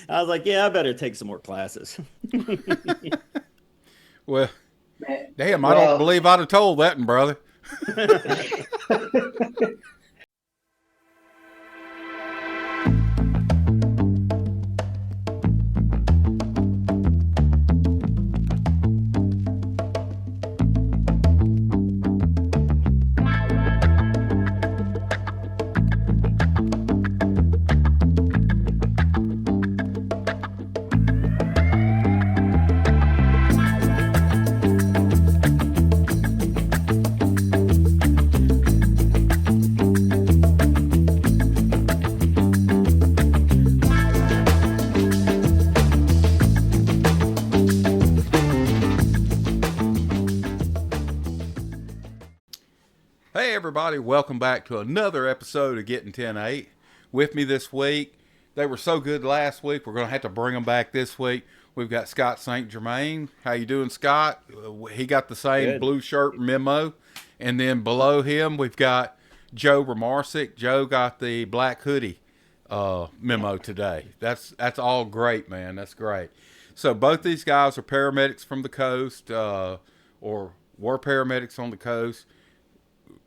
I was like, yeah, I better take some more classes. Well, Man, damn, I don't well, believe I'd have told that, one, brother. Hey, everybody, welcome back to another episode of Gettin 10-8. With me this week, they were so good last week, we're going to have to bring them back this week. We've got Scott St. Germain. How you doing, Scott? He got the same Good. blue shirt memo. And then below him, we've got Joe Remarcik. Joe got the black hoodie memo today. That's all great, man. That's great. So both these guys are paramedics from the coast, or were paramedics on the coast.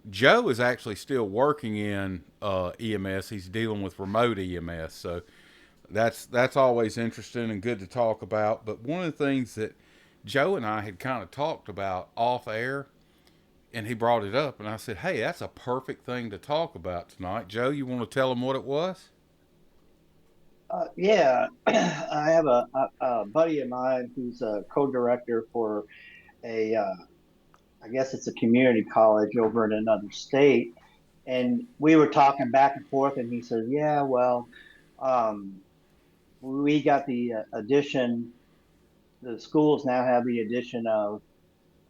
Joe is actually still working in EMS. He's dealing with remote EMS, so that's always interesting and good to talk about. But one of the things that Joe and I had kind of talked about off air, and he brought it up, and I said, "Hey, that's a perfect thing to talk about tonight." Joe, you want to tell him what it was? yeah, I have a buddy of mine who's a co-director for I guess it's a community college over in another state. And we were talking back and forth, and he says, "Yeah, well, um, we got the addition. The schools now have the addition of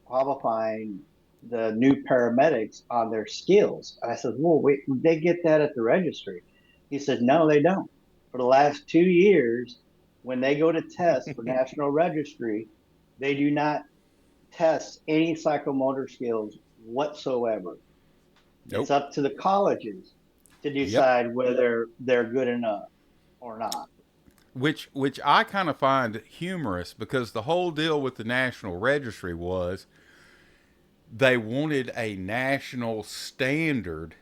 qualifying the new paramedics on their skills." And I said, "Well, wait, they get that at the registry?" He said, "No, they don't. For the last 2 years, when they go to test for National Registry, they do not test any psychomotor skills whatsoever. It's Nope. up to the colleges to Yep. decide whether they're good enough or not." Which I kind of find humorous because the whole deal with the National Registry was they wanted a national standard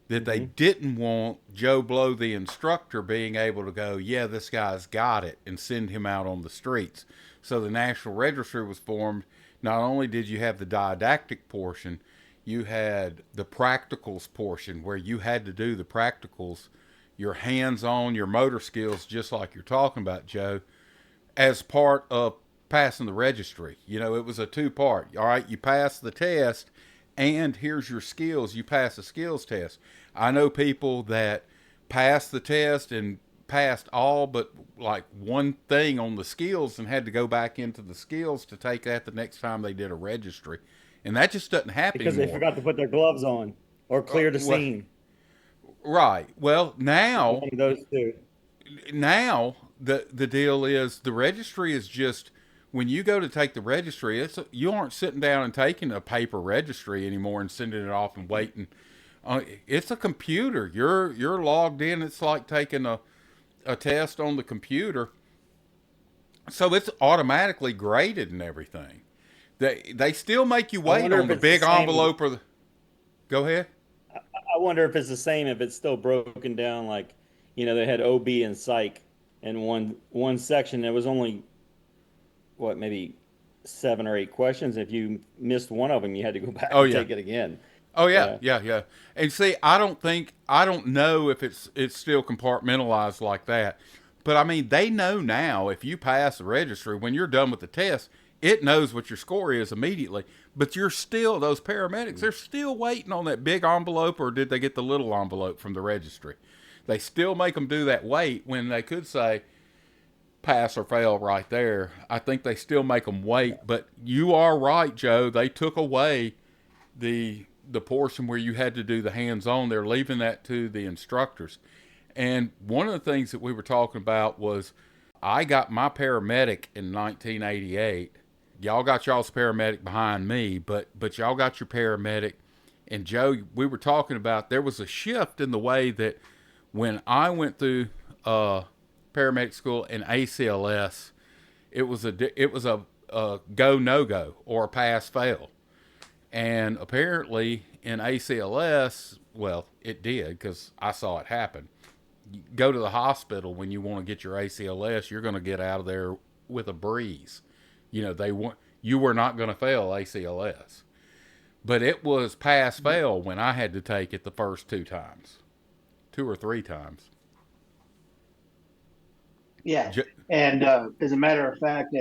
that they Hmm. didn't want Joe Blow, the instructor, being able to go, yeah, this guy's got it, and send him out on the streets. So the National Registry was formed. Not only did you have the didactic portion, you had the practicals portion where you had to do the practicals, your hands on, your motor skills, just like you're talking about, Joe, as part of passing the registry. You know, it was a two-part. All right, you pass the test, and here's your skills. You pass the skills test. I know people that passed the test and passed all but like one thing on the skills and had to go back into the skills to take that the next time they did a registry. And that just doesn't happen Because they anymore. forgot to put their gloves on or clear the Well, scene. right. Well, now One of those two. now the deal is the registry is just when you go to take the registry, you aren't sitting down and taking a paper registry anymore and sending it off and waiting. It's a computer. You're logged in. It's like taking a test on the computer, so it's automatically graded and everything. They still make you I wait wonder on if the it's the big same. envelope or the. Go ahead. I wonder if it's the same if it's still broken down like, they had OB and psych in one section. There was only what, maybe 7 or 8 questions. If you missed one of them, you had to go back Oh and yeah. take it again. Oh yeah, Yeah. yeah, yeah. And see, I don't know if it's still compartmentalized like that. But I mean, they know now if you pass the registry when you're done with the test, it knows what your score is immediately. But you're still those paramedics. They're still waiting on that big envelope, or did they get the little envelope from the registry? They still make them do that wait when they could say pass or fail right there. I think they still make them wait. But you are right, Joe. They took away the portion where you had to do the hands on. They're leaving that to the instructors. And one of the things that we were talking about was I got my paramedic in 1988. Y'all got y'all's paramedic behind me, but y'all got your paramedic. And Joe, we were talking about there was a shift in the way that when I went through paramedic school in ACLS, it was a go no go or a pass fail, and apparently in ACLS, well, it did because I saw it happen. You go to the hospital when you want to get your ACLS, you're going to get out of there with a breeze. You know, you were not going to fail ACLS, but it was pass fail when I had to take it the first 2 or 3 times. Yeah. J- And as a matter of fact,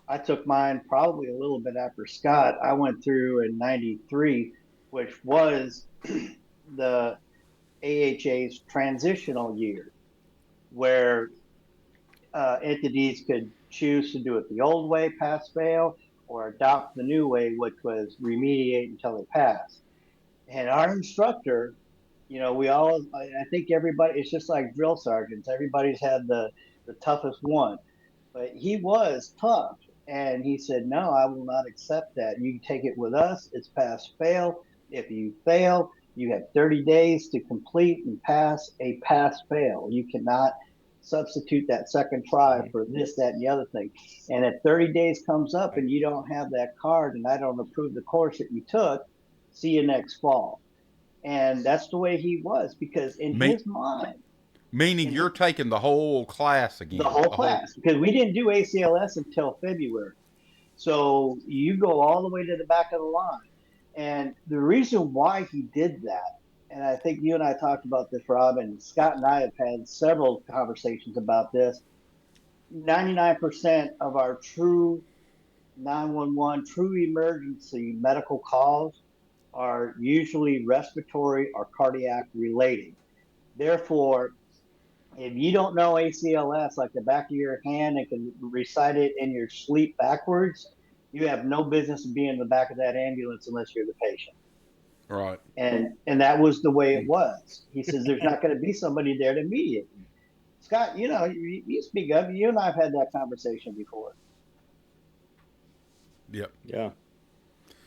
I took mine probably a little bit after Scott. I went through in '93, which was the AHA's transitional year, where entities could choose to do it the old way, pass fail, or adopt the new way, which was remediate until they pass. And our instructor, we all, I think everybody, it's just like drill sergeants. Everybody's had the toughest one, but he was tough. And he said, no, I will not accept that. You can take it with us. It's pass fail. If you fail, you have 30 days to complete and pass a pass fail. You cannot substitute that second try for this, that, and the other thing. And if 30 days comes up and you don't have that card and I don't approve the course that you took, see you next fall. And that's the way he was, because in Me, his mind, Meaning in you're taking the whole class the again. whole class, because we didn't do ACLS until February. So you go all the way to the back of the line. And the reason why he did that, and I think you and I talked about this, Rob, and Scott and I have had several conversations about this. 99% of our true 911, true emergency medical calls are usually respiratory or cardiac related. Therefore, if you don't know ACLS like the back of your hand and can recite it in your sleep backwards, you have no business being in the back of that ambulance unless you're the patient. Right. And that was the way it was. He says there's not going to be somebody there to mediate. Scott, you speak up. You and I have had that conversation before. Yep. Yeah.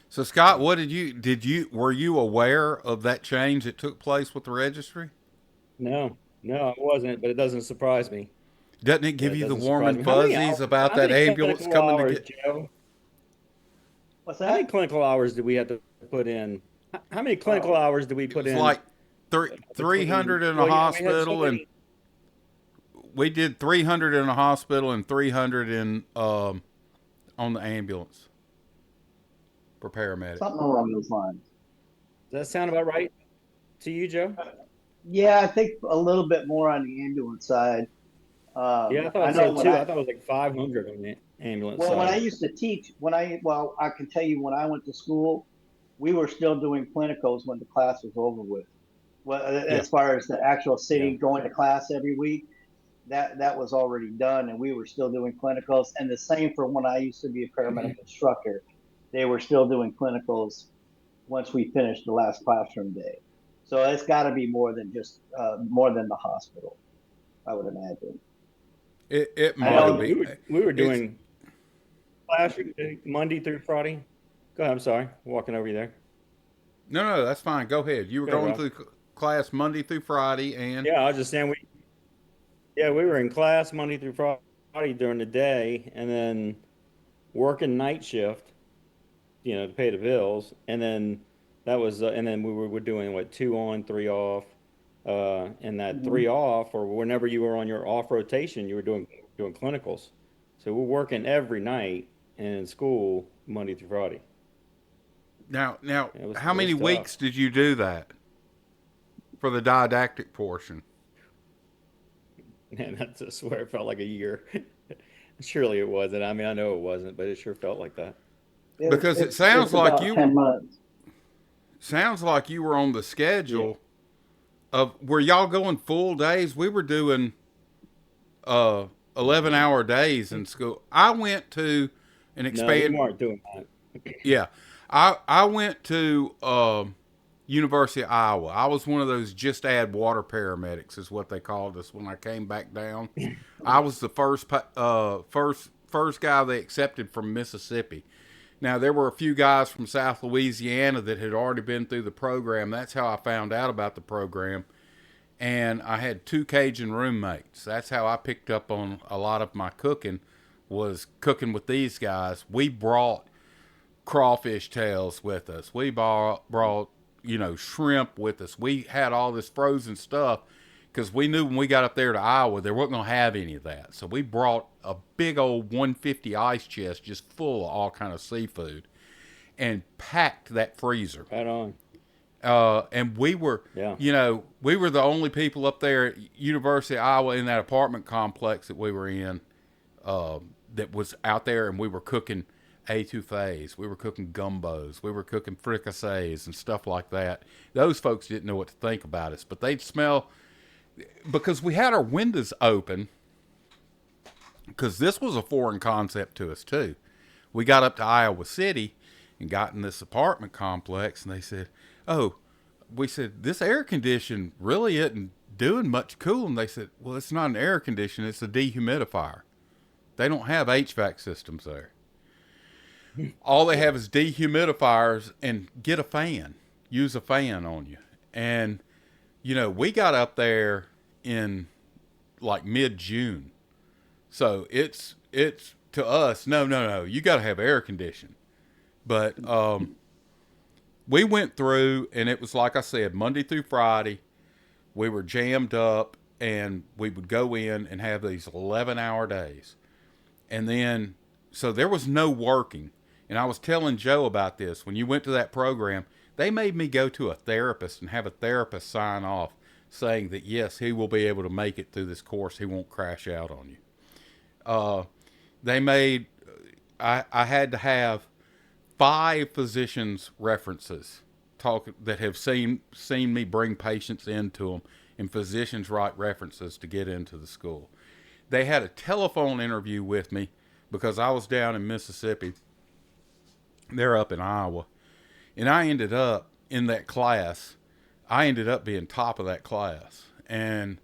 So Scott, were you aware of that change that took place with the registry? No, no, it wasn't, but it doesn't surprise me. Doesn't it Yeah, give it you the doesn't warm surprise and me. fuzzies about How that many ambulance clinical coming to hours, get? Joe? What's How many that? clinical hours did we have to put in? How many clinical Oh, hours did we It put was in like three three between? hundred in a Well, we had so hospital, and many. we did 300 in a hospital and 300 in on the ambulance for paramedics. something along those lines. Does that sound about right to you, Joe? Yeah, I think a little bit more on the ambulance side. Yeah, I I thought so know too. I thought it was like 500 on the ambulance when I side. used to teach, I can tell you when I went to school, we were still doing clinicals when the class was over with. Well, Yeah. as far as the actual Yeah. sitting, going to class every week, that was already done, and we were still doing clinicals. And the same for when I used to be a paramedic instructor, they were still doing clinicals once we finished the last classroom day. So it's got to be more than just more than the hospital, I would imagine. It I Yeah, might know. be. we were It's doing classroom Monday through Friday. Go ahead. I'm sorry, walking over you there. no, that's fine. Go ahead. You were Go ahead, going Rob. through class Monday through Friday, and Yeah, I was just saying we were in class Monday through Friday during the day, and then working night shift, to pay the bills, and then and then we were doing what 2 on, 3 off, and that Mhm. 3 off, or whenever you were on your off rotation, you were doing clinicals. So we're working every night and in school Monday through Friday. now, It was how it was many tough. weeks did you do that for the didactic portion? Man, that's I swear it felt like a year. Surely it wasn't. I mean, I know it wasn't, but it sure felt like that. Because It's about 10 months. sounds like you were on the Yeah. schedule of were y'all going full days? We were doing uh 11-hour days in school. I went to an No, we expand weren't doing that. Yeah. I went to University of Iowa. I was one of those just add water paramedics is what they called us when I came back down. I was the first guy they accepted from Mississippi. Now there were a few guys from South Louisiana that had already been through the program. That's how I found out about the program. and I had 2 Cajun roommates. That's how I picked up on a lot of my cooking, was cooking with these guys. We brought crawfish tails with us. We brought shrimp with us. We had all this frozen stuff because we knew when we got up there to Iowa, they weren't going to have any of that. So we brought a big old 150 ice chest just full of all kind of seafood and packed that freezer. Right on. And we were, Yeah. we were the only people up there at University of Iowa in that apartment complex that we were in that was out there, and we were cooking etouffees. We were cooking gumbos. We were cooking fricassees and stuff like that. Those folks didn't know what to think about us, but they'd smell, because we had our windows open, because this was a foreign concept to us too. We got up to Iowa City and got in this apartment complex, and they said, "Oh," we said, "this air condition really isn't doing much cooling." They said, "Well, it's not an air conditioner, it's a dehumidifier. They don't have HVAC systems there. All they have is dehumidifiers, and get a fan. Use a fan on you." And, we got up there in like mid-June. So it's to us, no, you got to have air conditioning. But we went through, and it was like I said, Monday through Friday, we were jammed up, and we would go in and have these 11-hour days. And then, so there was no working. And I was telling Joe about this. When you went to that program, they made me go to a therapist and have a therapist sign off saying that, yes, he will be able to make it through this course. He won't crash out on you. I had to have 5 physicians' references that have seen me bring patients into them, and physicians write references to get into the school. They had a telephone interview with me because I was down in Mississippi. They're up in Iowa. And I ended up in that class. I ended up being top of that class. And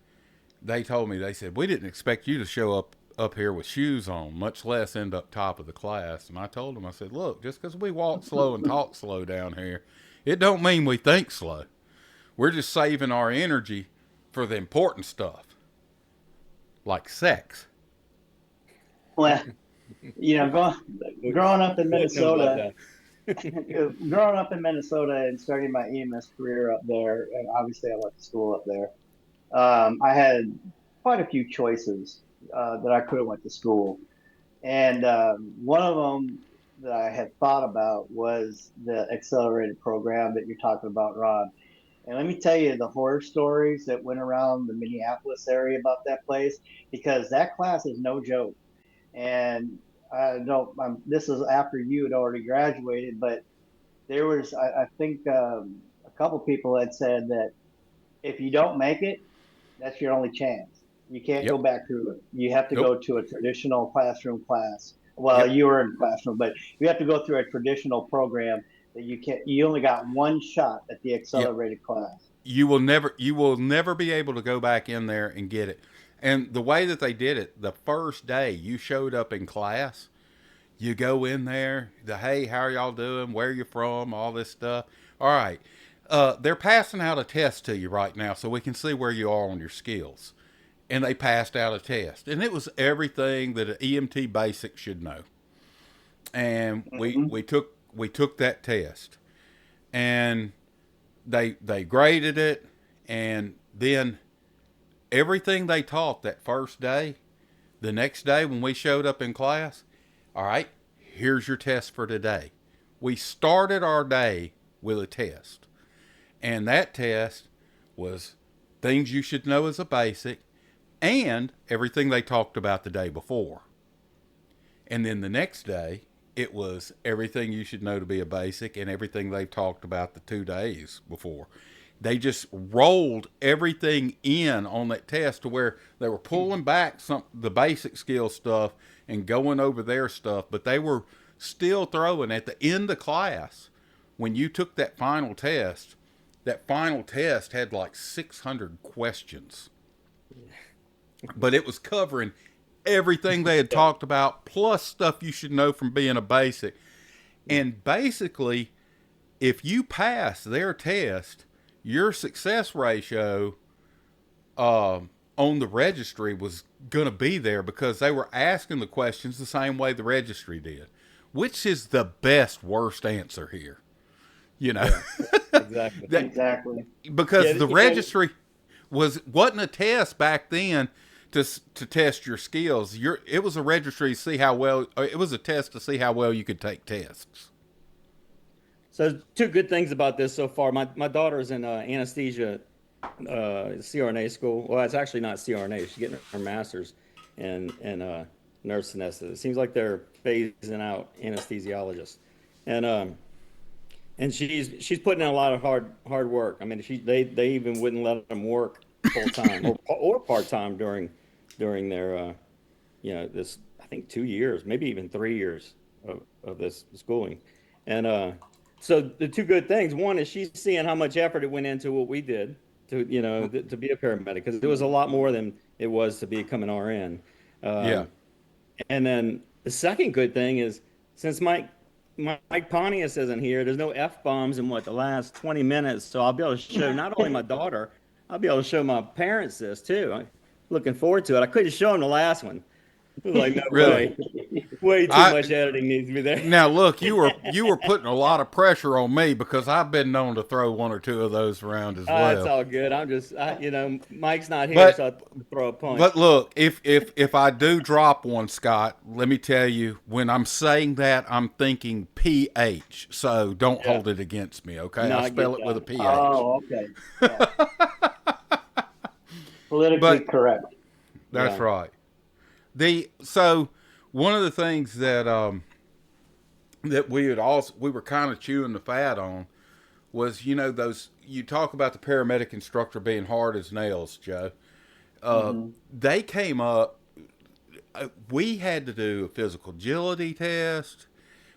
they told me, they said, "We didn't expect you to show up here with shoes on, much less end up top of the class." And I told them, I said, "Look, just because we walk slow and talk slow down here, it don't mean we think slow. We're just saving our energy for the important stuff, like sex." Well, growing up in Wouldn't know about Minnesota, that. growing up in Minnesota and starting my EMS career up there, and obviously I went to school up there. I had quite a few choices that I could have went to school, and one of them that I had thought about was the accelerated program that you're talking about, Ron. And let me tell you the horror stories that went around the Minneapolis area about that place, because that class is no joke. And I don't. This is after you had already graduated, but there was, I think, a couple people had said that if you don't make it, that's your only chance. You can't go Yep. back through it. You have to Nope. go to a traditional classroom class. Well, Yep. you were in classroom, but you have to go through a traditional program that you can't. You only got one shot at the Yep. accelerated class. You will never be able to go back in there and get it. And the way that they did it, the first day you showed up in class, you go in there, hey, how are y'all doing? Where are you from? All this stuff. All right. They're passing out a test to you right now so we can see where you are on your skills. And they passed out a test. And it was everything that an EMT basic should know. And we, Hmm. we took we took that test. And they graded it, and then everything they taught that first day, the next day when we showed up in class, all right, here's your test for today. We started our day with a test, and that test was things you should know as a basic and everything they talked about the day before. And then the next day, it was everything you should know to be a basic and everything they've talked about the 2 days before. They just rolled everything in on that test to where they were pulling back the basic skill stuff and going over their stuff, but they were still throwing at the end of class when you took that final test. That final test had like 600 questions, but it was covering everything they had talked about, plus stuff you should know from being a basic. And basically, if you pass their test, your success ratio on the registry was going to be there because they were asking the questions the same way the registry did. Which is the best worst answer here? You know, Yeah, exactly. that, Exactly. because Yeah, the registry wasn't a test back then to test your skills. It was a registry to see how well. It was a test to see how well you could take tests. so two good things about this so far. My daughter's in anesthesia CRNA school. Well, it's actually not CRNA. She's getting her master's in nurse anesthetist. It seems like they're phasing out anesthesiologists, and she's putting in a lot of hard work. I mean, they even wouldn't let them work full time or part time during their this, I think, 2 years, maybe even 3 years of this schooling, and so the two good things. One is she's seeing how much effort it went into what we did to be a paramedic, because it was a lot more than it was to become an RN. Yeah, Um, and then the second good thing is, since Mike Pontius isn't here, there's no F bombs in the last 20 minutes. So I'll be able to show not only my daughter, I'll be able to show my parents this too. I'm looking forward to it. I couldn't show them the last one. It was like, no really. way. Way too I much editing needs to be there. Now look, you were putting a lot of pressure on me because I've been known to throw one or two of those around as It's well. all good. Mike's not here, But so I throw a punch. but look, if I do drop one, Scott, let me tell you, when I'm saying that, I'm thinking PH. So don't Yeah. hold it against me, okay? No, I I spell get it with a that. PH. Oh, okay. Yeah. Politically But correct. that's Yeah. right. So one of the things that we were kind of chewing the fat on was, those, you talk about the paramedic instructor being hard as nails, Joe. Hmm. They came up. We had to do a physical agility test.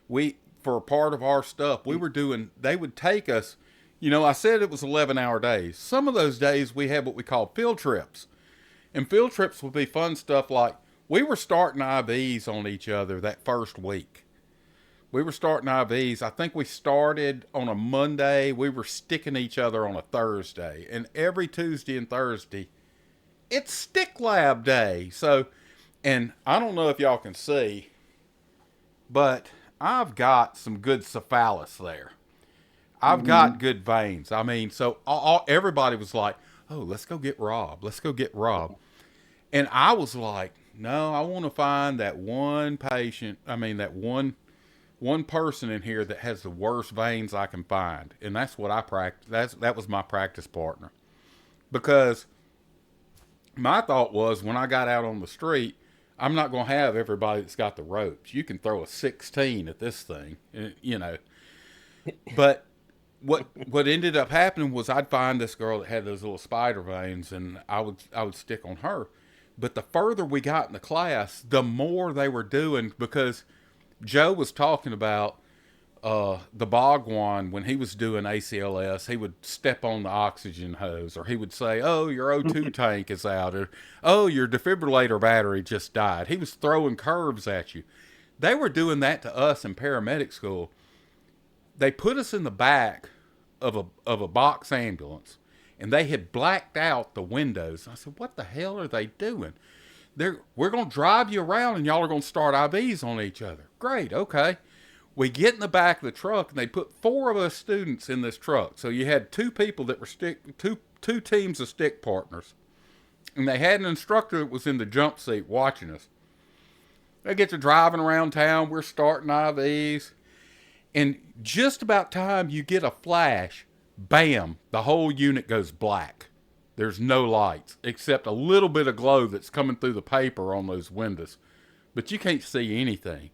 For a part of our stuff, we were doing. They would take us. I said it was 11-hour days. Some of those days we had what we call field trips, and field trips would be fun stuff like we were starting IVs on each other that first week. We were starting IVs. I think we started on a Monday. We were sticking each other on a Thursday. And every Tuesday and Thursday, it's stick lab day. So, and I don't know if y'all can see, but I've got some good cephalus there. I've got Hmm. good veins. I mean, so everybody was like, oh, let's go get Rob. Let's go get Rob. And I was like, no, I want to find that one patient. I mean, that one person in here that has the worst veins I can find, and that's what I practice. That was my practice partner, because my thought was when I got out on the street, I'm not going to have everybody that's got the ropes. You can throw a 16 at this thing. But what ended up happening was I'd find this girl that had those little spider veins, and I would stick on her. But the further we got in the class, the more they were doing, because Joe was talking about the Bhagwan when he was doing ACLS. He would step on the oxygen hose, or he would say, "Oh, your O2 tank is out," or "Oh, your defibrillator battery just died." He was throwing curves at you. They were doing that to us in paramedic school. They put us in the back of a box ambulance, and they had blacked out the windows. I said, "What the hell are they doing?" We're going to drive you around, and y'all are going to start IVs on each other. Great, okay. We get in the back of the truck, and they put 4 of us students in this truck. So you had 2 people that were two teams of stick partners, and they had an instructor that was in the jump seat watching us. They get to driving around town. We're starting IVs, and just about time you get a flash, bam, the whole unit goes black. There's no lights except a little bit of glow that's coming through the paper on those windows. But you can't see anything.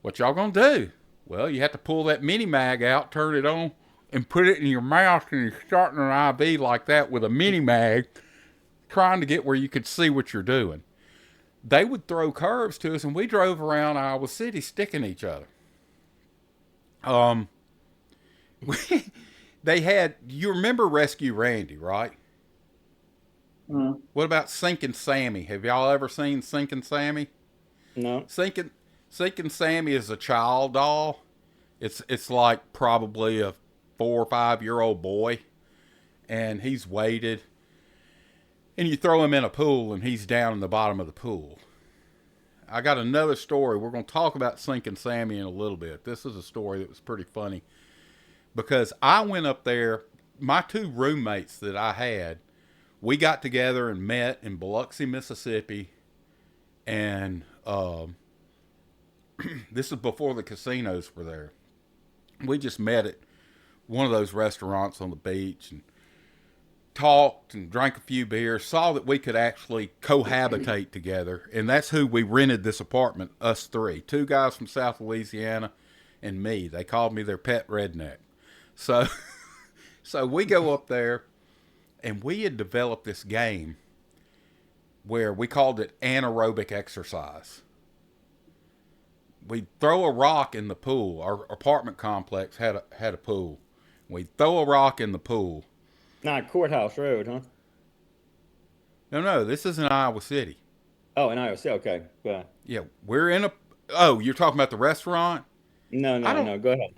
What y'all gonna do? Well, you have to pull that mini mag out, turn it on, and put it in your mouth, and you're starting an IV like that with a mini mag, trying to get where you could see what you're doing. They would throw curves to us, and we drove around Iowa City sticking each other. Um, you remember Rescue Randy, right? Hmm. What about Sinking Sammy? Have y'all ever seen Sinking Sammy? No. Sinking Sammy is a child doll. It's like probably a 4 or 5 year old boy, and he's weighted. and you throw him in a pool and he's down in the bottom of the pool. I got another story. We're going to talk about Sinking Sammy in a little bit. This is a story that was pretty funny because I went up there. My two roommates that I had, we got together and met in Biloxi, Mississippi, and this is before the casinos were there. We just met at one of those restaurants on the beach and talked and drank a few beers, saw that we could actually cohabitate together, and that's who we rented this apartment, us three. Two guys from South Louisiana and me. They called me their pet redneck. So, so we go up there, and we had developed this game where we called it anaerobic exercise. We'd throw a rock in the pool. Our apartment complex had a pool. We'd throw a rock in the pool. Not Courthouse Road, huh? No, this is in Iowa City. Oh, in Iowa City. Okay, go ahead. Yeah, we're in a... Oh, you're talking about the restaurant? No, go ahead.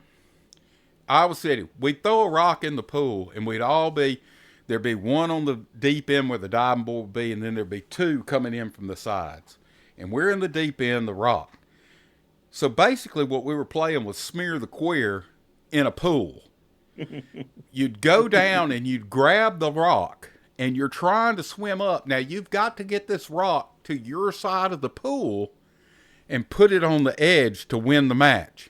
Iowa City. We'd throw a rock in the pool, and we'd all be... There'd be one on the deep end where the diving board would be, and then there'd be two coming in from the sides. And we're in the deep end, the rock. So basically what we were playing was smear the queer in a pool. You'd go down and you'd grab the rock, and you're trying to swim up. Now, you've got to get this rock to your side of the pool and put it on the edge to win the match.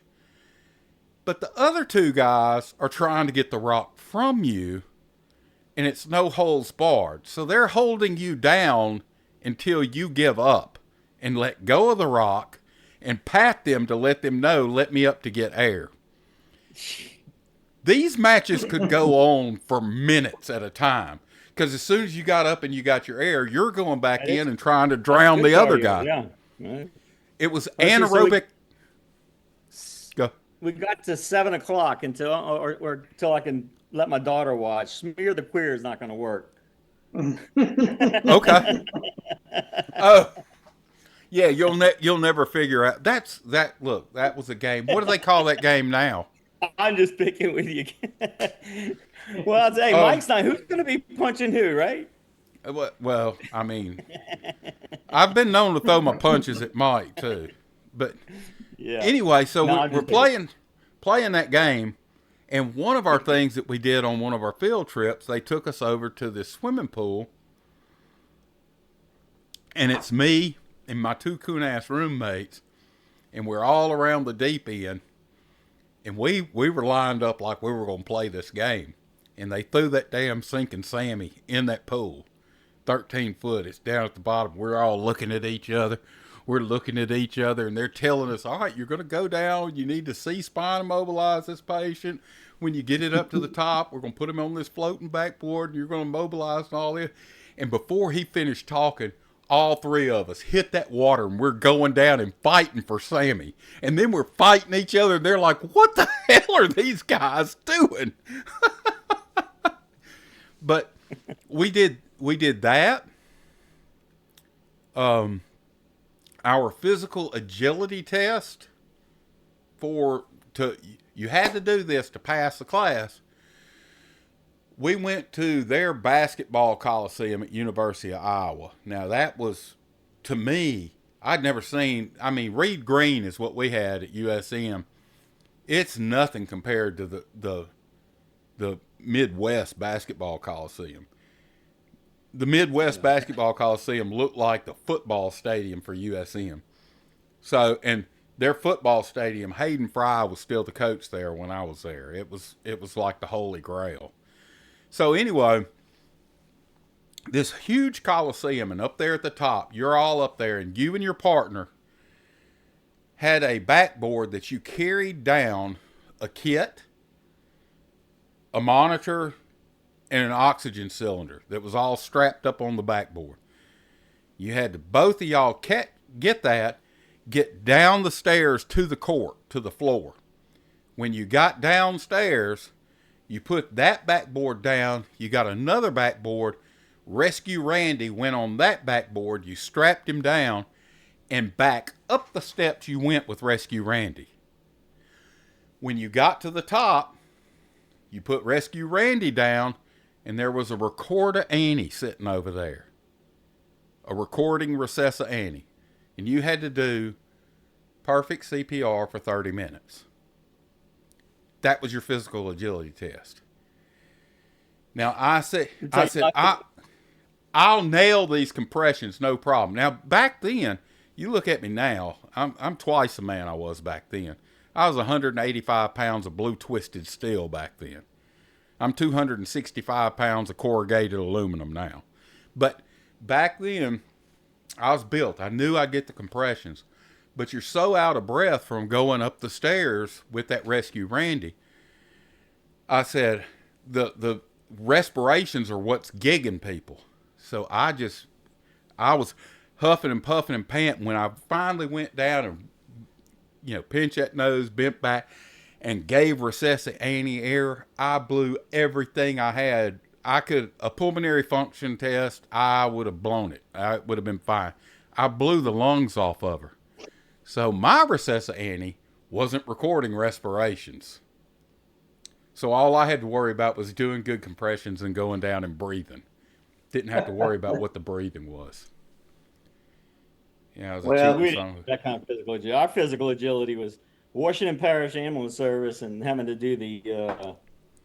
But the other two guys are trying to get the rock from you, and it's no holds barred. So they're holding you down until you give up and let go of the rock and pat them to let them know, let me up to get air. These matches could go on for minutes at a time. Because as soon as you got up and you got your air, you're going back in and trying to drown the other guy. Yeah. Right. It was Okay, anaerobic. Go. We got to 7 o'clock or until I can let my daughter watch. Smear the queer is not going to work. Okay. Oh, yeah. You'll never figure out. Look, that was a game. What do they call that game now? I'm just picking with you. Well, I'll say, Mike's not. Who's going to be punching who, right? Well, I mean, I've been known to throw my punches at Mike too. But Yeah. anyway, so No, we're playing that game, and one of our things that we did on one of our field trips, they took us over to this swimming pool, and it's me and my two coon-ass roommates, and we're all around the deep end, and we were lined up like we were going to play this game, and they threw that damn Sinking Sammy in that pool, 13 foot. It's down at the bottom. We're all looking at each other. We're looking at each other, and they're telling us, all right, you're going to go down. You need to C-spine immobilize this patient. When you get it up to the top, we're going to put him on this floating backboard, and you're going to mobilize and all this. And before he finished talking, all three of us hit that water, and we're going down and fighting for Sammy. And then we're fighting each other, and they're like, what the hell are these guys doing? But we did that. Our physical agility test you had to do this to pass the class. We went to their basketball coliseum at University of Iowa. Now that was, to me, I'd never seen, Reed Green is what we had at USM. It's nothing compared to the Midwest basketball coliseum. The Midwest basketball coliseum looked like the football stadium for USM. So, and their football stadium, Hayden Fry was still the coach there when I was there. It was like the Holy Grail. So anyway, this huge coliseum, and up there at the top, you're all up there, and you and your partner had a backboard that you carried down a kit, a monitor, and an oxygen cylinder that was all strapped up on the backboard. You had to, both of y'all get down the stairs to the court, to the floor. When you got downstairs, you put that backboard down, you got another backboard, Rescue Randy went on that backboard, you strapped him down, and back up the steps you went with Rescue Randy. When you got to the top, you put Rescue Randy down, and there was a recorder Annie sitting over there. a recording recessa Annie, and you had to do perfect CPR for 30 minutes. That was your physical agility test. Now I'll nail these compressions, no problem. Now back then, you look at me now, I'm twice the man I was back then. I was 185 pounds of blue twisted steel back then. I'm 265 pounds of corrugated aluminum now. But back then, I was built. I knew I'd get the compressions. But you're so out of breath from going up the stairs with that rescue Randy. I said, the respirations are what's gigging people. So I was huffing and puffing and panting when I finally went down and, pinched that nose, bent back, and gave recessa Annie air. I blew everything I had. A pulmonary function test, I would have blown it. I would have been fine. I blew the lungs off of her. So my recessa Annie wasn't recording respirations. So all I had to worry about was doing good compressions and going down and breathing. Didn't have to worry about what the breathing was. Yeah, I was Well, We a cheating didn't son have of that kind of physical agility. Our physical agility was Washington Parish Ambulance Service and having to do the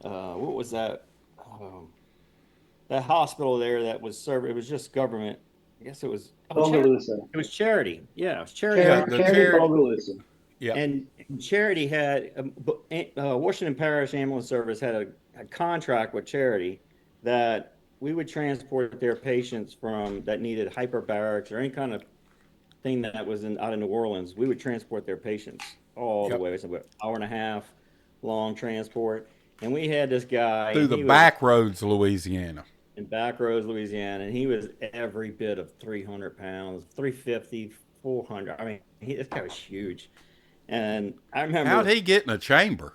what was that? That hospital there that was served. It was just government. I guess it was Bogalusa. it was charity. Yeah, it was charity. Yeah, the Charity charity- Bogalusa. Yeah. And Charity had Washington Parish Ambulance Service had a contract with Charity that we would transport their patients from that needed hyperbarics or any kind of thing that was out of New Orleans. We would transport their patients all the way. It was about an hour and a half long transport, and we had this guy through the back roads of Louisiana. in back roads, Louisiana, and he was every bit of 300 pounds, 350, 400. I mean, this guy was huge. And I remember. How'd he get in a chamber?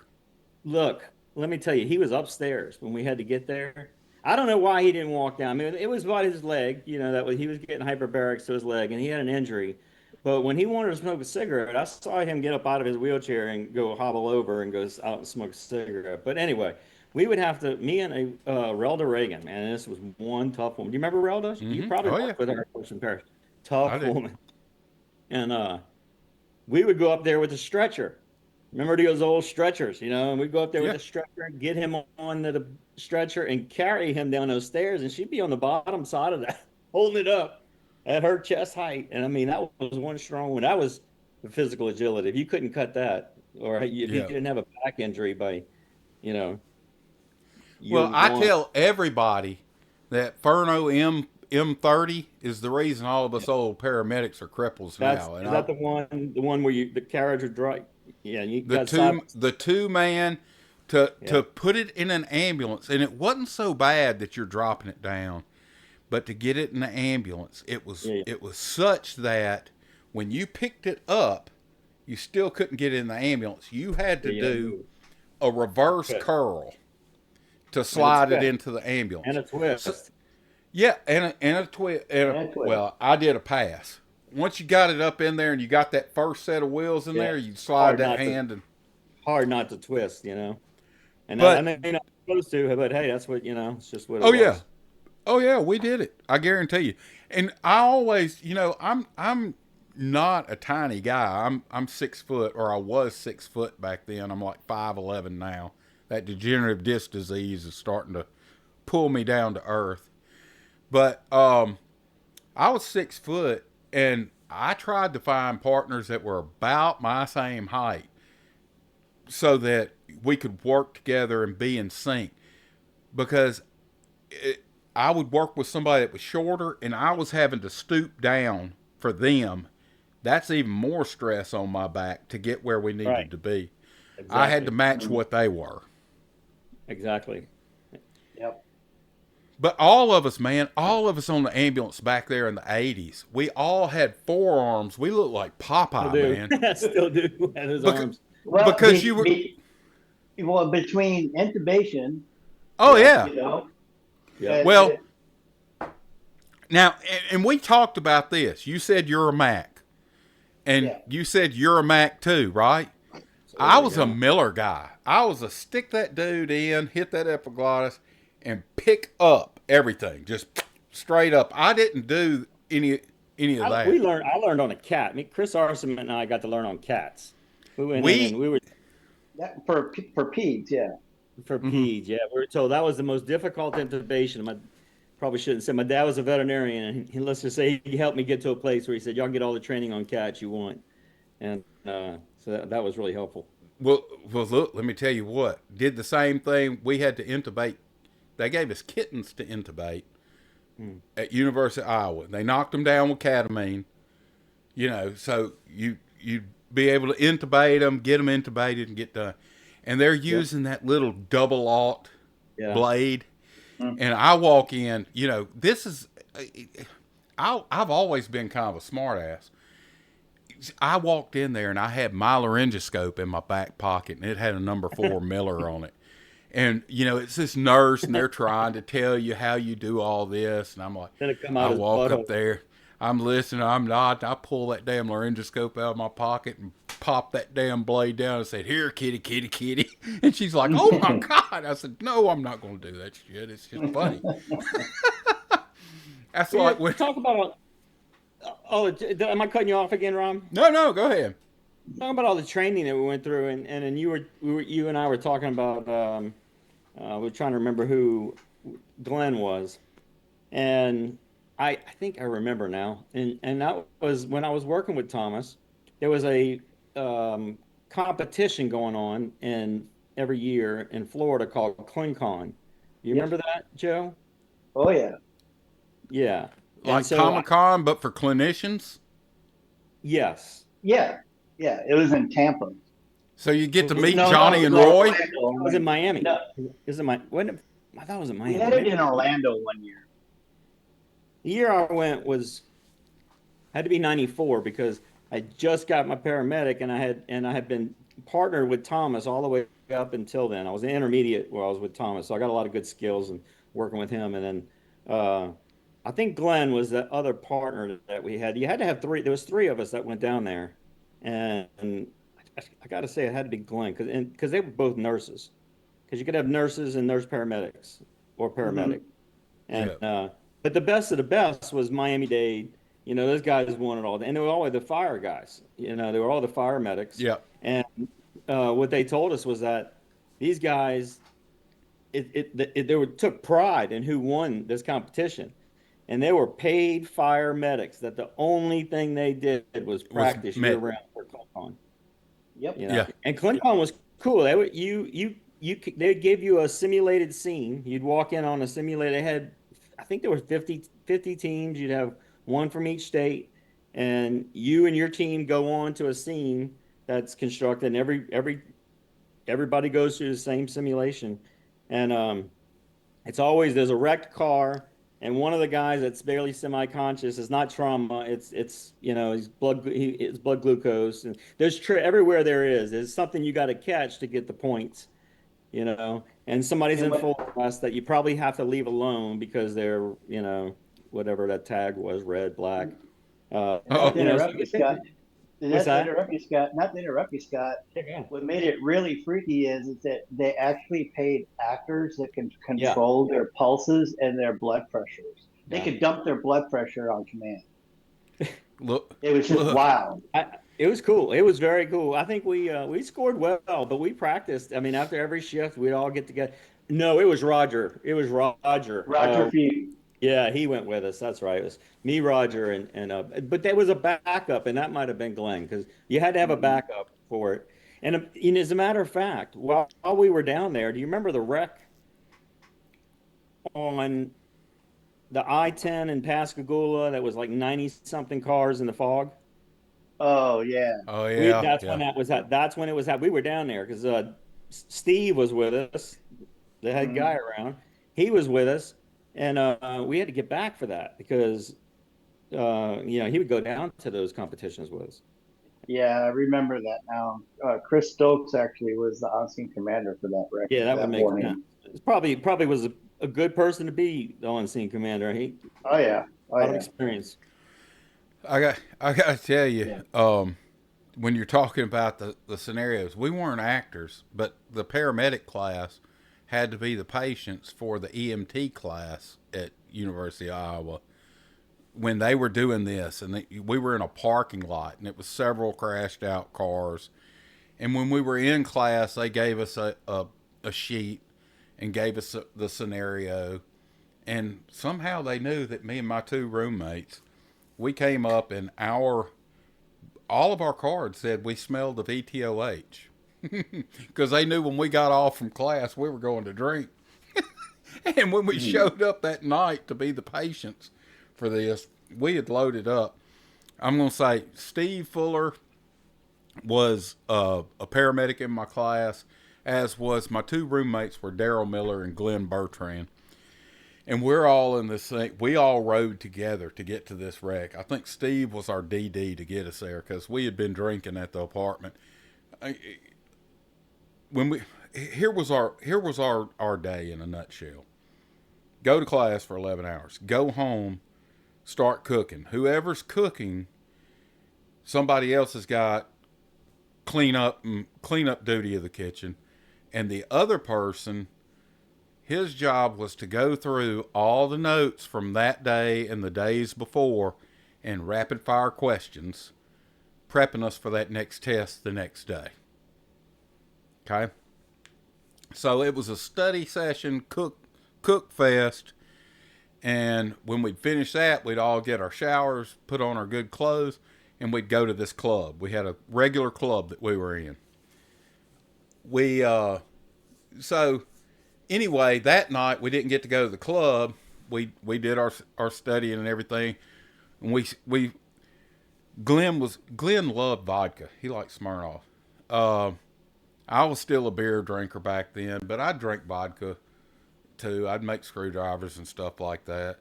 Look, let me tell you, he was upstairs when we had to get there. I don't know why he didn't walk down. I mean, it was about his leg, he was getting hyperbarics to his leg, and he had an injury. But when he wanted to smoke a cigarette, I saw him get up out of his wheelchair and go hobble over and goes out and smoke a cigarette. But anyway, we would have to, me and Relda Reagan, man, this was one tough woman. Do you remember Relda? Mm-hmm. You probably worked with her in Paris. Tough woman. And we would go up there with a stretcher. Remember those old stretchers, and we'd go up there with a stretcher and get him on the stretcher and carry him down those stairs, and she'd be on the bottom side of that, holding it up at her chest height. And I mean, that was one strong one. That was the physical agility. If you couldn't cut that, or if you didn't have a back injury by, Well, I tell everybody that Furno M30 is the reason all of us old paramedics are cripples now. Is that the one where the carriage would drive? Yeah, the two man to put it in an ambulance, and it wasn't so bad that you're dropping it down, but to get it in the ambulance, it was such that when you picked it up, you still couldn't get it in the ambulance. You had to do a reverse curl to slide it into the ambulance and a twist. And a twist. Well, I did a pass. Once you got it up in there and you got that first set of wheels in there, you slide that hand and hard not to twist, And I mean, not supposed to, but hey, that's what it's just what it was. Oh yeah, we did it. I guarantee you. And I always, I'm not a tiny guy. I'm 6 foot, or I was 6 foot back then. I'm like 5'11" now. That degenerative disc disease is starting to pull me down to earth. But I was 6 foot, and I tried to find partners that were about my same height so that we could work together and be in sync. Because I would work with somebody that was shorter, and I was having to stoop down for them. That's even more stress on my back to get where we needed to be. Exactly. I had to match what they were. Exactly. Yep. But all of us on the ambulance back there in the 80s, we all had forearms. We looked like Popeye, man. Still do. Had his arms. Well, because you were... between intubation... Oh, yeah. Yeah. Well, now, and we talked about this. You said you're a Mac. And you said you're a Mac too, right? I was a Miller guy. I was a stick that dude in, hit that epiglottis, and pick up everything. Just straight up. I didn't do any of We that. learned. I learned on a cat. I mean, Chris Arson and I got to learn on cats. We went in and We we were That for peds, yeah. for mhm. peds. Yeah, we were told that was the most difficult intubation. My probably shouldn't say. My dad was a veterinarian, and let's just say he helped me get to a place where he said, "Y'all can get all the training on cats you want," and so that was really helpful. Well, look. Let me tell you what. Did the same thing. We had to intubate. They gave us kittens to intubate Hmm. at University of Iowa. They knocked them down with ketamine. You know, so you be able to intubate them, get them intubated, and get done. And they're Yeah, using that little double aught yeah. blade. Mm. And I walk in. You know, this is. I've always been kind of a smartass. I walked in there and I had my laryngoscope in my back pocket, and it had a number 4 Miller on it. And you know, it's this nurse, and they're trying to tell you how you do all this, and I'm like, Then it come I out his walk up butthole. there, I'm listening, I'm not. I pull that damn laryngoscope out of my pocket and pop that damn blade down and said, "Here, kitty, kitty, kitty." And she's like, "Oh my god!" I said, "No, I'm not going to do that shit. It's just funny." That's Yeah, like when. talk about. Oh, am I cutting you off again, Ron? No, no, go ahead. Talking about all the training that we went through, and then you and I were talking about. We're trying to remember who Glenn was, and I think I remember now, and that was when I was working with Thomas. There was a competition going on in every year in Florida called ClinCon. You Yep. remember that, Joe? Oh yeah. Yeah. And Like so, Comic Con, but for clinicians. yes, Yeah. Yeah. It was in Tampa. So you get to was it? meet No, no, it Johnny was and Roy. Orlando. It was in Miami. No, Is it my? When I thought it was in we Miami. had it Maybe in Orlando one year. the year I went was had to be 94 because I just got my paramedic and I had been partnered with Thomas all the way up until then. I was an intermediate while I was with Thomas, so I got a lot of good skills and working with him. And then I think Glenn was that other partner that we had. You had to have three. There was three of us that went down there, and I got to say it had to be Glenn because they were both nurses. Because you could have nurses and nurse paramedics or paramedic. Hmm. And Yeah, but the best of the best was Miami-Dade. You know, those guys won it all, and they were always the fire guys. You know, they were all the fire medics. yeah. And what they told us was that these guys, they were took pride in who won this competition, and they were paid fire medics. That the only thing they did was Was practice year met. round for ClinCon. Yep. You know, Yeah, and ClinCon was cool. They would they give you a simulated scene. You'd walk in on a simulated. They had, I think there were 50 teams. You'd have one from each state, and you and your team go on to a scene that's constructed. And everybody goes through the same simulation, and it's always there's a wrecked car, and one of the guys that's barely semi-conscious is not trauma. It's you know it's blood glucose, and everywhere there's something you got to catch to get the points, you know. And somebody's And in what full arrest that you probably have to leave alone because they're whatever that tag was, red, black, and not to oh, you know. So interrupt you, Scott. what's Not to that? interrupt you, Scott. Not to interrupt you, Scott. Yeah, What made it really freaky is that they actually paid actors that can yeah, control their pulses and their blood pressures. They yeah. could dump their blood pressure on command. look, It was just look. wild. It was cool. It was very cool. I think we scored well, but we practiced. I mean, after every shift, we'd all get together. No, it was Roger. It was Roger. Roger Few. Yeah, he went with us. That's right. It was me, Roger, and but there was a backup, and that might have been Glenn because you had to have a Mhm. backup for it. And as a matter of fact, while we were down there, do you remember the wreck on the I-10 in Pascagoula that was like 90 something cars in the fog? Oh yeah. Oh We yeah, that's when yeah. that was at. That's when it was at. We were down there because Steve was with us, the head guy Mhm. around. He was with us, and we had to get back for that because he would go down to those competitions with us. Yeah, I remember that now. Chris Stokes actually was the on-scene commander for that wreck Yeah, that would that make sense. morning. It's probably was a good person to be the on-scene commander. He Oh yeah. Oh a lot of yeah. experience. I got to tell you, Yeah. when you're talking about the scenarios, we weren't actors, but the paramedic class had to be the patients for the EMT class at University of Iowa. when they were doing this, and we were in a parking lot, and it was several crashed out cars. And when we were in class, they gave us a sheet and gave us the scenario. And somehow they knew that me and my two roommates, we came up and all of our cards said we smelled of ETOH. Because they knew when we got off from class, we were going to drink. And when we showed up that night to be the patients for this, we had loaded up. I'm going to say Steve Fuller was a paramedic in my class, as was my two roommates were Daryl Miller and Glenn Bertrand. And we're all in this thing. We all rode together to get to this wreck. I think Steve was our DD to get us there because we had been drinking at the apartment. Here was our day in a nutshell. Go to class for 11 hours. Go home, start cooking. Whoever's cooking, somebody else has got clean up duty of the kitchen, and the other person, his job was to go through all the notes from that day and the days before and rapid fire questions, prepping us for that next test the next day. Okay? So it was a study session, cook fest, and when we'd finish that, we'd all get our showers, put on our good clothes, and we'd go to this club. We had a regular club that we were in. So anyway, that night we didn't get to go to the club. We did our studying and everything. And Glenn loved vodka. He liked Smirnoff. I was still a beer drinker back then, but I drank vodka too. I'd make screwdrivers and stuff like that.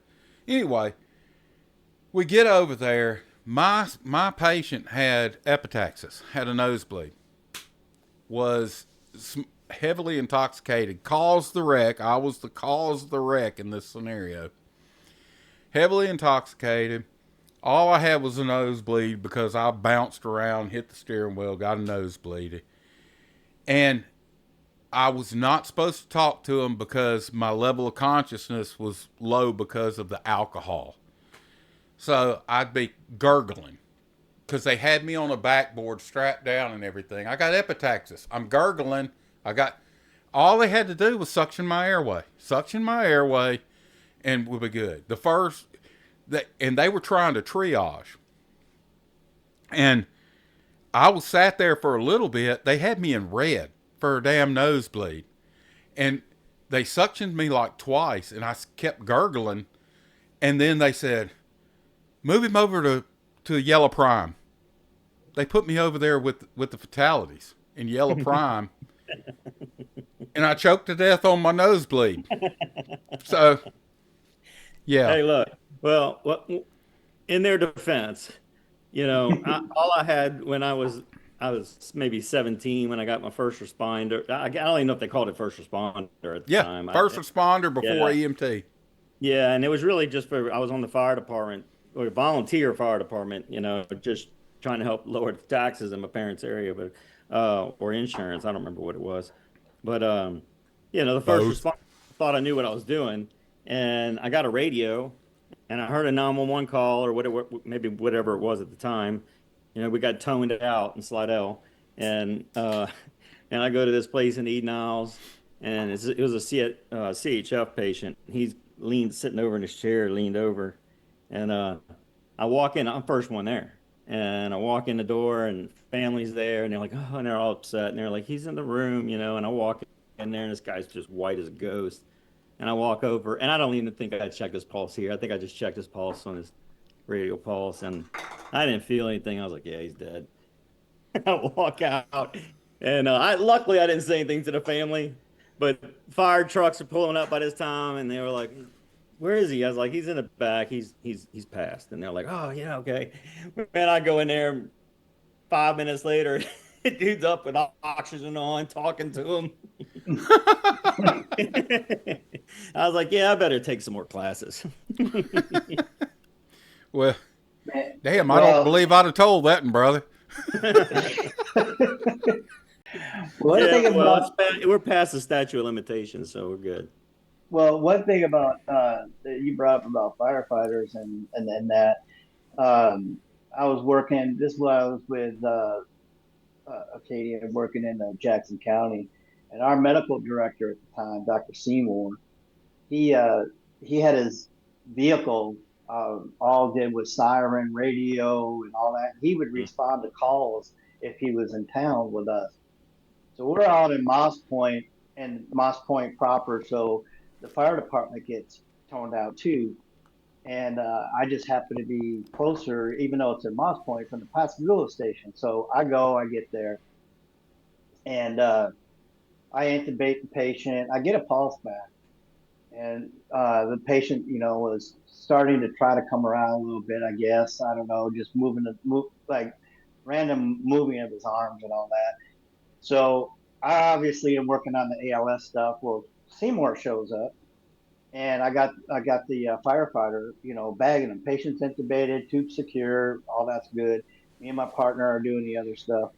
Anyway, we get over there. My patient had epistaxis, had a nosebleed, was heavily intoxicated, caused the wreck. I was the cause of the wreck in this scenario. Heavily intoxicated. All I had was a nosebleed because I bounced around, hit the steering wheel, got a nosebleed. And I was not supposed to talk to him because my level of consciousness was low because of the alcohol. So I'd be gurgling because they had me on a backboard strapped down and everything. I got epistaxis. I'm gurgling. All they had to do was suction my airway, and we'll be good. And they were trying to triage. And I was sat there for a little bit. They had me in red for a damn nosebleed. And they suctioned me like twice, and I kept gurgling. And then they said, move him over to Yellow Prime. They put me over there with the fatalities in Yellow Prime. And I choked to death on my nosebleed. So, yeah. Hey, look. Well, in their defense, all I had when I was maybe 17 when I got my first responder. I don't even know if they called it first responder at the time. First responder before EMT. Yeah, and it was really just I was on the fire department, or volunteer fire department, just trying to help lower the taxes in my parents' area, but or insurance. I don't remember what it was. But, the first responder thought I knew what I was doing, and I got a radio, and I heard a 911 call or whatever, maybe whatever it was at the time. We got toned out in Slidell, and I go to this place in Eden Isles, and it was a CHF patient. He's sitting over in his chair, leaned over, and I walk in. I'm first one there, and I walk in the door, and family's there, and they're like, oh, and they're all upset, and they're like, he's in the room, and I walk in there, and this guy's just white as a ghost, and I walk over, and I don't even think I checked his pulse here. I think I just checked his pulse on his radial pulse, and I didn't feel anything. I was like, yeah, he's dead. I walk out, and luckily I didn't say anything to the family, but fire trucks are pulling up by this time, and they were like, where is he? I was like, he's in the back. He's passed. And they're like, oh, yeah, okay. Man, I go in there 5 minutes later, dude's up with oxygen on, talking to him. I was like, yeah, I better take some more classes. Well, damn, I don't believe I'd have told that one, brother. We're past the statute of limitations, so we're good. Well, one thing about that you brought up about firefighters and that I was working. This is when I was with Acadia, working in Jackson County, and our medical director at the time, Dr. Seymour, he uh, he had his vehicle all did with siren, radio, and all that. He would respond to calls if he was in town with us. So we're out in Moss Point and Moss Point proper. So the fire department gets toned out too. And I just happen to be closer, even though it's in Moss Point, from the Pascagoula station. So I get there, and I intubate the patient. I get a pulse back, and the patient, was starting to try to come around a little bit. I guess I don't know, just move like random moving of his arms and all that. So I obviously am working on the ALS stuff. Well, Seymour shows up, and I got the firefighter, bagging him. Patient's intubated, tube secure, all that's good. Me and my partner are doing the other stuff,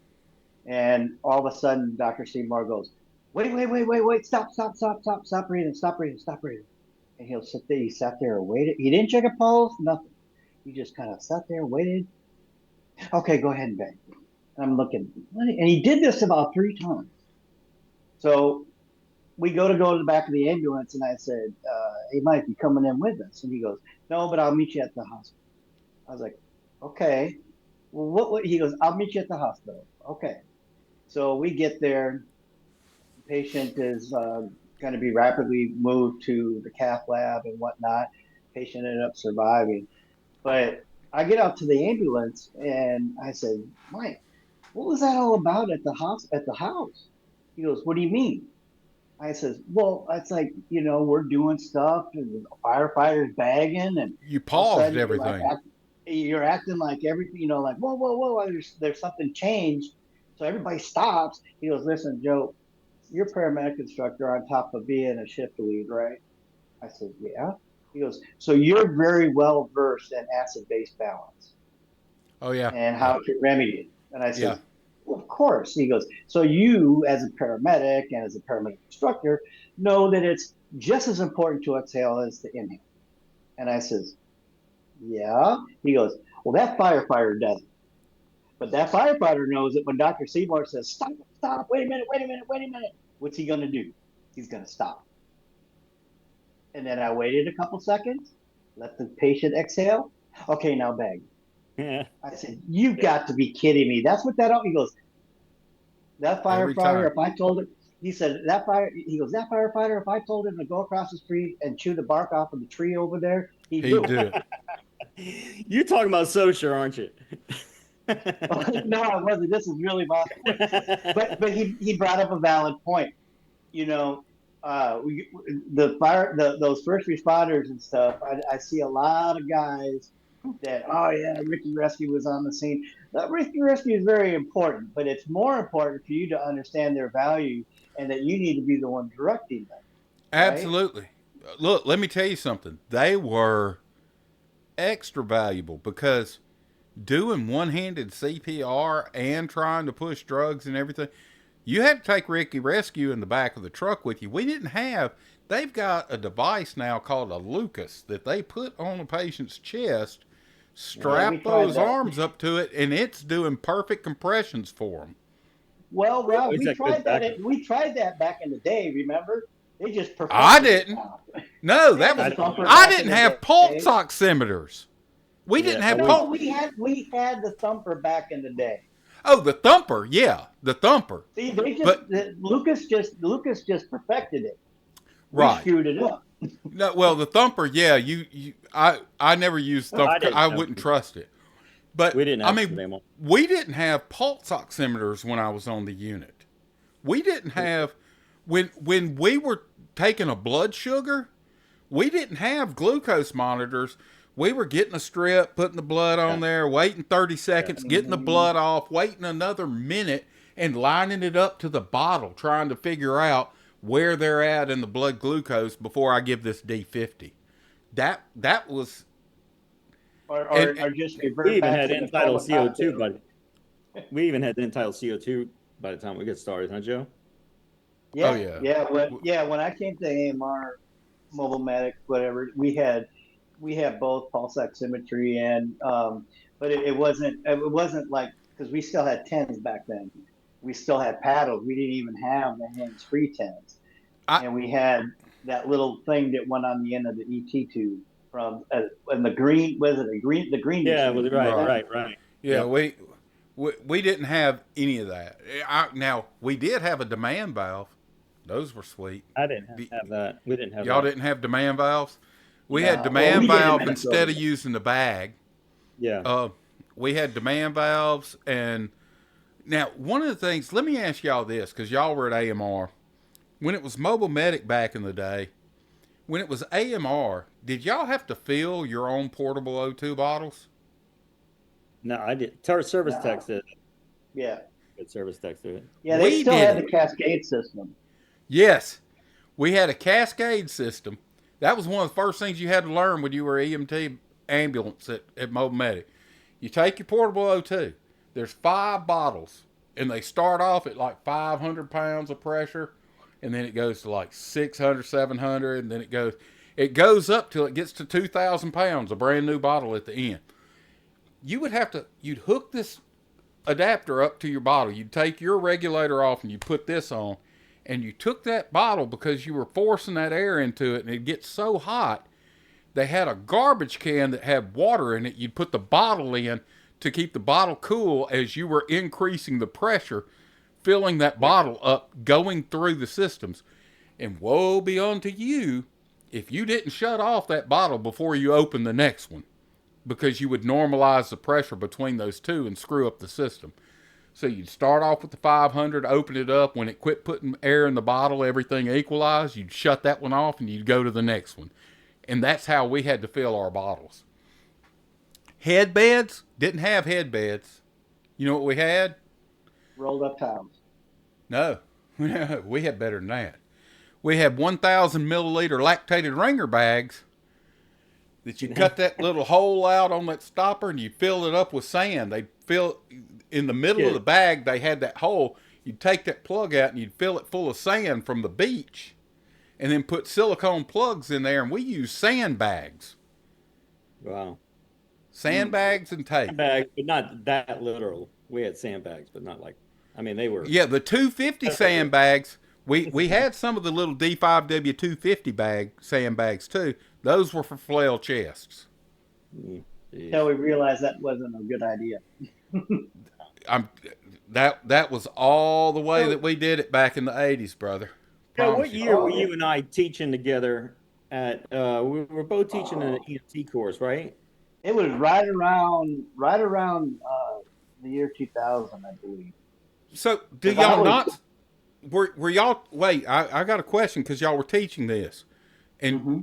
and all of a sudden, Dr. Seymour goes, "Wait, wait, wait, wait, wait! Stop, stop, stop, stop, stop breathing, stop breathing, stop breathing." And he'll sit there. He sat there and waited. He didn't check a pulse, nothing. He just kind of sat there and waited. Okay, go ahead and bang. And I'm looking, and he did this about 3 times. So we go to the back of the ambulance, and I said, "Hey, Mike, you coming in with us?" And he goes, "No, but I'll meet you at the hospital." I was like, "Okay." Well, what? He goes, "I'll meet you at the hospital." Okay. So we get there. The patient is going to be rapidly moved to the cath lab and whatnot. Patient ended up surviving, but I get out to the ambulance and I said, "Mike, what was that all about at the house? At the house?" He goes, "What do you mean?" I says, "Well, it's like, we're doing stuff and the firefighters bagging, and You all of a paused sudden everything. you're acting like everything, like, whoa, whoa, whoa, there's something changed." So everybody stops. He goes, "Listen, Joe, you're a paramedic instructor on top of being a shift lead, right?" I said, "Yeah." He goes, "So you're very well versed in acid base balance Oh yeah, and yeah, how to remedy it." And I yeah. said, "Well, of course." He goes, "So you, as a paramedic and as a paramedic instructor, know that it's just as important to exhale as to inhale." And I says, "Yeah." He goes, "Well, that firefighter doesn't. But that firefighter knows that when Dr. Seymour says, 'Stop, stop, wait a minute, wait a minute, wait a minute,' what's he going to do? He's going to stop." And then I waited a couple seconds, let the patient exhale. Okay, now bag. Yeah. I said, "You've got to be kidding me." That's what that, he goes, "That Every firefighter, time if I told him," he said, he goes, "That firefighter, if I told him to go across the street and chew the bark off of the tree over there, he'd he'd do it." do it. You're talking about social, aren't you? No, I wasn't. This is really my point. But he brought up a valid point. You know, the fire, those first responders and stuff. I see a lot of guys that, "Oh yeah, Ricky Rescue was on the scene." That Ricky Rescue is very important, but it's more important for you to understand their value and that you need to be the one directing them, right? Absolutely. Look, let me tell you something. They were extra valuable because doing one-handed CPR and trying to push drugs and everything, you had to take Ricky Rescue in the back of the truck with you. We didn't have. They've got a device now called a Lucas that they put on a patient's chest, Yeah, we strap tried those that. arms up to it, and it's doing perfect compressions for them. Well, They Rob, always we had good tried that. backup. We tried that back in the day. Remember? They just I perfected it didn't. now. No, They that had was. the I don't thumper remember. I back in didn't the have pulse day. oximeters. We didn't Yeah, have No, pulse. we had the thumper back in the day. Oh, the thumper. Yeah, the thumper. See, But Lucas just perfected it. We right. screwed it up. No, well, the thumper. Yeah, I never used thumper. I didn't I have. wouldn't trust it. But We didn't I have the mean, demo. we didn't have pulse oximeters when I was on the unit. We didn't have when we were taking a blood sugar. We didn't have glucose monitors. We were getting a strip, putting the blood on Yeah, there, waiting 30 yeah. seconds, getting the blood off, waiting another minute, and lining it up to the bottle, trying to figure out where they're at in the blood glucose before I give this D50. That was or, and, or, or just We revert even back had to the entitled coma CO2 cocktail. by we even had entitled CO2 by the time we get started, huh, Joe? oh Yeah, yeah, yeah. When I came to AMR, mobile medic, whatever. We had both pulse oximetry and but it wasn't like because we still had tens back then. We still had paddles. We didn't even have the hands free tens, I and we had that little thing that went on the end of the ET tube from and the green was it the green Yeah, machine? well, Remember right, right. that? right, right. Yeah, Yep. we didn't have any of that. Now we did have a demand valve. Those were sweet. I didn't D- have that. We didn't have Y'all that. didn't have demand valves. We had No, well, demand we did in valve instead Minnesota. of using the bag. Yeah. Uh, we had demand valves, and now one of the things. Let me ask y'all this, because y'all were at AMR when it was mobile medic back in the day. When it was AMR, did y'all have to fill your own portable O2 bottles? No, I did. Service No, techs did. yeah, Good service techs did it. yeah, they We still did had it. the Cascade system. Yes, we had a cascade system. That was one of the first things you had to learn when you were EMT ambulance at Mobile Medic. You take your portable O2. There's 5 bottles, and they start off at like 500 pounds of pressure, and then it goes to like 600, 700, and then it goes up till it gets to 2,000 pounds, a brand new bottle at the end. You'd hook this adapter up to your bottle. You'd take your regulator off and you put this on, and you took that bottle because you were forcing that air into it, and it gets so hot. They had a garbage can that had water in it. You'd put the bottle in to keep the bottle cool as you were increasing the pressure, filling that bottle up, going through the systems. And woe be unto you if you didn't shut off that bottle before you opened the next one, because you would normalize the pressure between those two and screw up the system. So you'd start off with the 500, open it up. When it quit putting air in the bottle, everything equalized. You'd shut that one off and you'd go to the next one. And that's how we had to fill our bottles. Headbeds? Didn't have headbeds. You know what we had? Rolled up towels. No. We had better than that. We had 1,000 milliliter lactated ringer bags that you cut that little hole out on that stopper and you fill it up with sand. They'd fill in the middle of Yeah. the bag. They had that hole. You'd take that plug out and you'd fill it full of sand from the beach, and then put silicone plugs in there. And we used sandbags, Wow. sandbags and tape. Sandbags, but not that literal. We had sandbags, but not like, I mean, they were. Yeah, the 250 sandbags. We had some of the little D5W 250 bag sandbags too. Those were for flail chests. Mm, Until geez. we realized that wasn't a good idea. I'm that was all the way So, that we did it back in the 80s, brother. Joe, what Promise you. year Oh were yeah, you and I teaching together at, we were both teaching an EMT course, right? it was right around the year 2000, I believe. So do Because I y'all was not were y'all wait, I got a question because y'all were teaching this. And hmm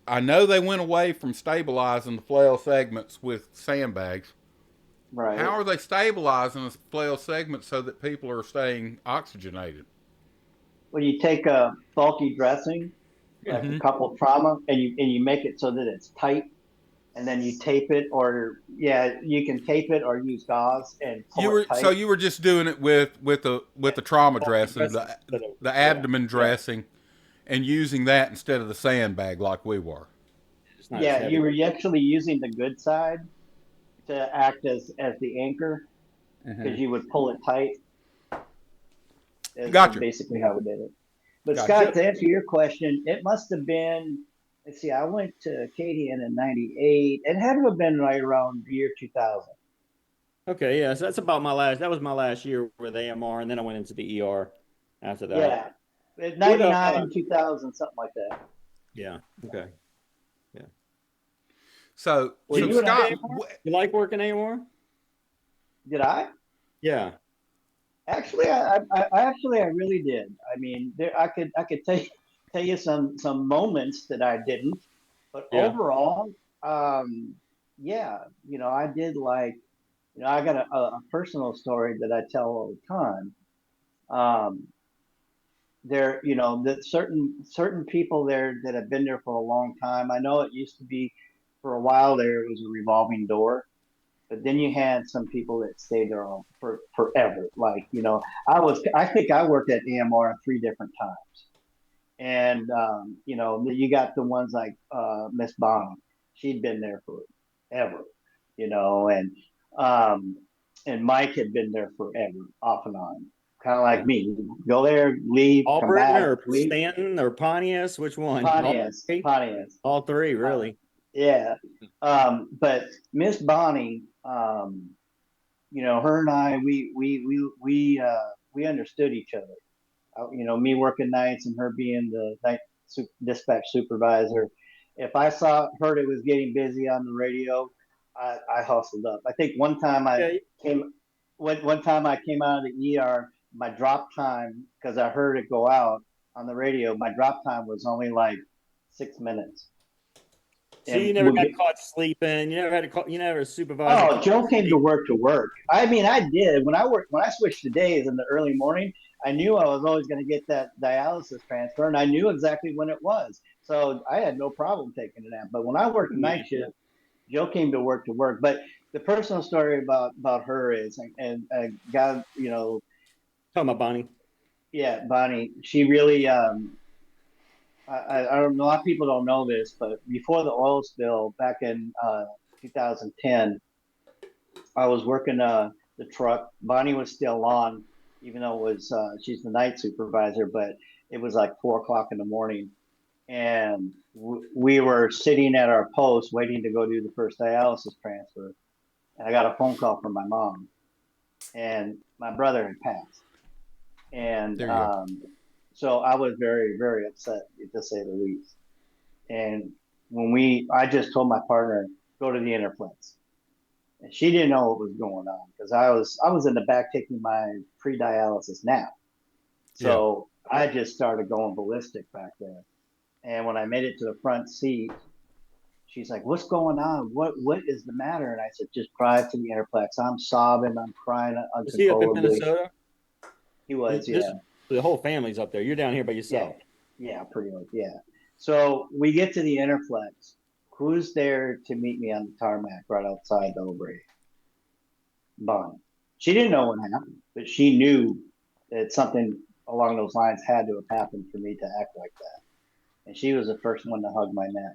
I know they went away from stabilizing the flail segments with sandbags. How right. are they stabilizing the flail segments so that people are staying oxygenated? Well, you take a bulky dressing, Yeah. like a Mm-hmm. couple trauma, and you make it so that it's tight, and then you tape it, or yeah, you can tape it or use gauze and pull it tight. You were just doing it with the trauma Bulky dressing, dressing instead of, the yeah, abdomen yeah. dressing, and using that instead of the sandbag like we were. It's not as Yeah, you heavy. were actually using the good side to act as the anchor Mm-hmm. because you would pull it tight. Is Gotcha, basically how we did it. But gotcha. Scott, to answer your question, it must have been. Let's see. I went to Acadian in '98. It had to have been right around the year 2000. Okay, yeah, so that's about that was my last year with AMR, and then I went into the ER after that. Yeah, What, 99, 2000, something like that. yeah, okay. Yeah. Well, So So you you and I Scott, like AMR? You like working AMR? did I Yeah. actually? I really did. I mean, I could tell you some moments that I didn't, but Yeah. overall, um, yeah, I did like. I got a personal story that I tell all the time. Um, there, that certain people there that have been there for a long time. I know it used to be for a while there it was a revolving door, but then you had some people that stayed there for forever. Like, I think I worked at AMR 3 different times, And you know, you got the ones like Miss Bonnie. She'd been there forever, you know, um, and Mike had been there forever, off and on, kind of like Yeah. me. Go there, leave, come Auburn back, or leave. Stanton or Pontius? Which one? All Pontius, three? Pontius. All three, Uh, really. yeah. But Miss Bonnie, you know, her and I, we understood each other. You know, me working nights and her being the dispatch supervisor. If I heard it was getting busy on the radio, I hustled up. I think Yeah. came, one time I came out of the ER, my drop time, because I heard it go out on the radio, my drop time was only like 6 minutes. So you And never got caught sleeping. You never had to call. You never a supervisor oh, called Joe you came to late. work to work. I mean, I did when I switched to days in the early morning. I knew I was always going to get that dialysis transfer, and I knew exactly when it was. So I had no problem taking a nap. But when I worked the night Yeah. shift, Joe came to work to work. But the personal story about her is, God, you know, Talking about Bonnie. yeah, Bonnie, she really, I don't know, a lot of people don't know this, but before the oil spill back in 2010, I was working the truck. Bonnie was still on, even though it was she's the night supervisor, but it was like 4 o'clock in the morning, and we were sitting at our post waiting to go do the first dialysis transfer. And I got a phone call from my mom, and my brother had passed, and There you go. so I was very very upset to say the least. And I just told my partner go to the Interflex, and she didn't know what was going on because I was in the back taking my pre-dialysis nap. Yeah. So I just started going ballistic back there. And when I made it to the front seat, she's like, "What's going on? What is the matter?" And I said, "Just drive to the Interplex." I'm sobbing, I'm crying Was he up in uncontrollably. Minnesota? He was, This yeah, the whole family's up there. You're down here by yeah, yourself. yeah, pretty much, yeah. So we get to the Interflex. Who's there to meet me on the tarmac right outside the O'Brien? Bonnie. She didn't know what happened, but she knew that something along those lines had to have happened for me to act like that. And she was the first one to hug my neck.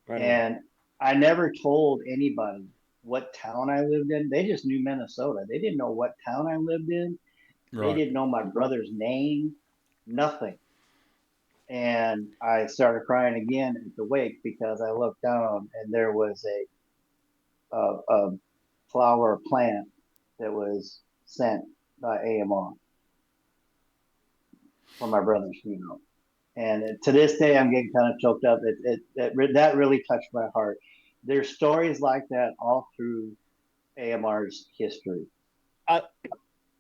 Right on. And I never told anybody what town I lived in. They just knew Minnesota. They didn't know what town I lived in. They Right. didn't know my brother's name, nothing. And I started crying again at the wake because I looked down and there was a flower plant that was sent by AMR for my brother's funeral. And to this day, I'm getting kind of choked up. That really touched my heart. There's stories like that all through AMR's history. I,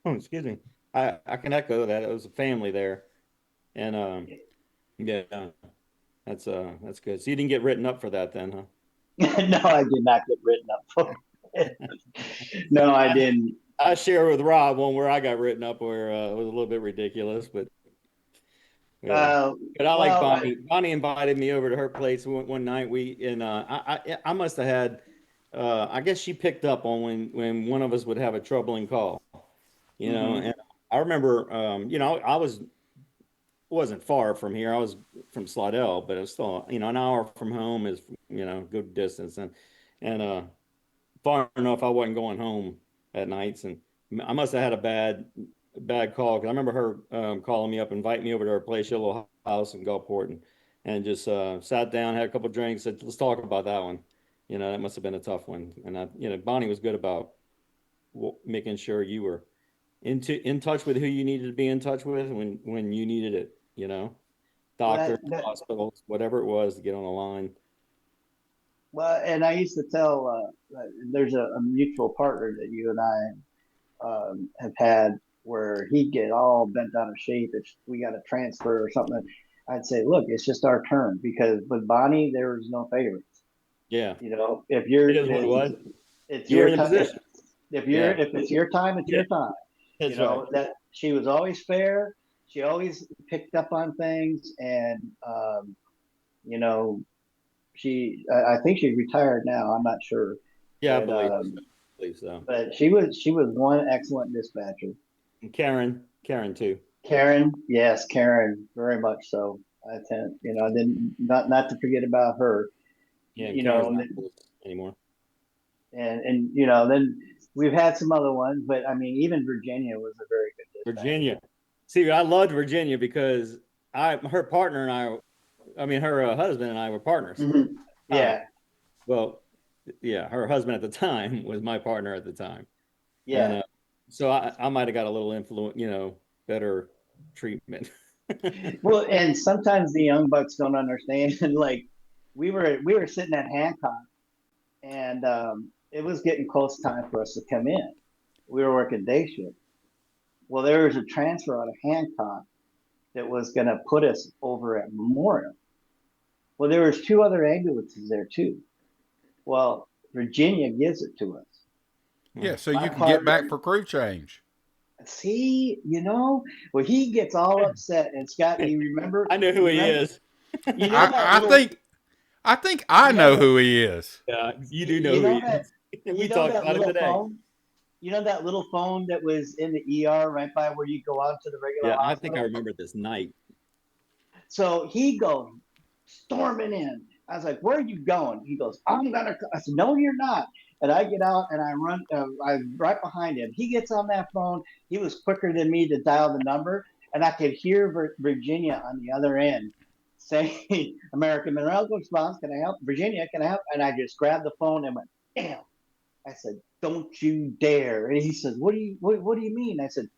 excuse me. I can echo that. It was a family there, and yeah, that's good. So you didn't get written up for that then, huh? No, I did not get written up for it. No, I didn't. I share with Rob one where I got written up where it was a little bit ridiculous, but yeah. Uh, But I like well, Bonnie. Bonnie invited me over to her place one night. I must have had I guess she picked up on when one of us would have a troubling call, you know, mm-hmm. and I remember you know, I wasn't far from here. I was from Slidell, but it was still, you know, an hour from home is, you know, good distance and far enough I wasn't going home at nights and I must have had a bad call because I remember her calling me up, inviting me over to her place, her little house in Gulfport, and just sat down, had a couple drinks, said, "Let's talk about that one." You know, that must have been a tough one. And you know, Bonnie was good about making sure you were in touch with who you needed to be in touch with when you needed it. You know, Well, doctors, hospitals, whatever it was to get on the line. well, and I used to tell there's a mutual partner that you and I have had where he'd get all bent out of shape if we got a transfer or something. I'd say, look, it's just our turn because with Bonnie there was no favorites. Yeah, You know, it is what it was. it's You were your in the time. position. Yeah, If it's your time, it's yeah, your time. You that's right. know that she was always fair. She always picked up on things, and you know, I think she's retired now. I'm not sure, Yeah, I but believe so. I believe so. she was one excellent dispatcher. And Karen too. Karen, yes, Karen, very much so. then not to forget about her, Yeah, and you Karen's know, not with us anymore. and then we've had some other ones, but I mean, even Virginia was a very good dispatcher. Virginia. See, I loved Virginia because her partner and I mean, her husband and I were partners. Mhm. Yeah, Well, yeah, her husband at the time was my partner at the time, and yeah. so I might have got a little influence, better treatment. Well, and sometimes the young bucks don't understand. Like we were sitting at Hancock, and it was getting close time for us to come in. We were working day shift. Well, there was a transfer out of Hancock that was going to put us over at Memorial. Well, there was two other ambulances there too. Well, Virginia gives it to us. Yeah, so My you can get back partner, for crew change. see, well, he gets all upset. And Scott, you remember? I know who You he remember? is. You know that I little. think I You know know that. who he is. Yeah, you do know You who know he that. is. You We know talked that about it little today. phone. You know that little phone that was in the ER right by where you go out to the regular Yeah, I think I hospital. remember this night. So he goes storming in. I was like, "Where are you going?" He goes, "I'm gonna." I said, "No, you're not." And I get out and I run. I'm right behind him. He gets on that phone. He was quicker than me to dial the number, and I could hear Virginia on the other end saying, "American Medical Response, can I help? Virginia, can I help?" And I just grabbed the phone and went, "Damn!" I said, "Don't you dare!" And he says, What do you mean?" I said,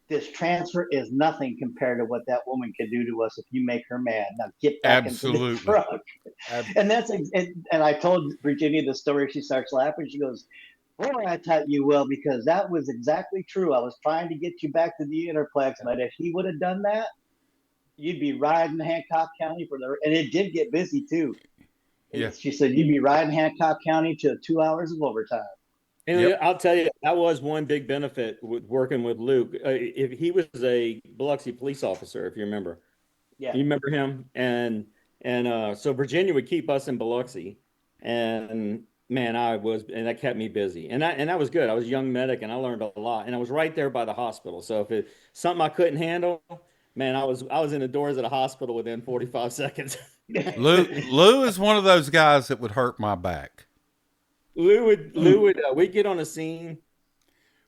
"This transfer is nothing compared to what that woman can do to us if you make her mad. Now get back into the Absolutely. truck." And and I told Virginia the story. She starts laughing. She goes, "Boy, I taught you well because that was exactly true. I was trying to get you back to the Interplex, but if he would have done that, you'd be riding Hancock County for the." And it did get busy too. Yeah. She said you'd be riding Hancock County to 2 hours of overtime. And Yep. I'll tell you, that was one big benefit with working with Luke. If he was a Biloxi police officer, if you remember, Yeah. you remember him, and so Virginia would keep us in Biloxi, and man, and that kept me busy, and that was good. I was a young medic, and I learned a lot, and I was right there by the hospital. So if it something I couldn't handle, man, I was in the doors of the hospital within 45 seconds. Lou is one of those guys that would hurt my back. Lou would we'd get on a scene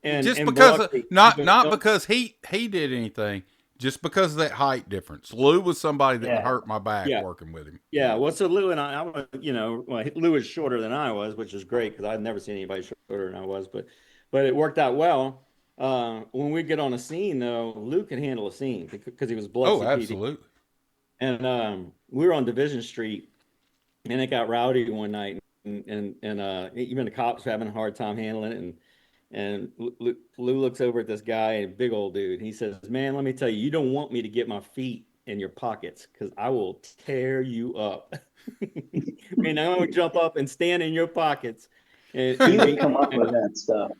Just in because Biloxi. not because he did anything, just because of that height difference. Lou was somebody that would Yeah. hurt my back Yeah. working with him. Yeah, well, so Lou and I was, well, Lou was shorter than I was, which is great because I'd never seen anybody shorter than I was, but it worked out well. When we get on a scene, though, Lou could handle a scene because he was Oh, Biloxi PD, absolutely. and we were on Division Street, and it got rowdy one night, and even the cops were having a hard time handling it, and Lou looks over at this guy, a big old dude. He says, "Man, let me tell you, you don't want me to get my feet in your pockets because I will tear you up." I mean, I'm gonna jump up and stand in your pockets, He and would be, come up with that stuff.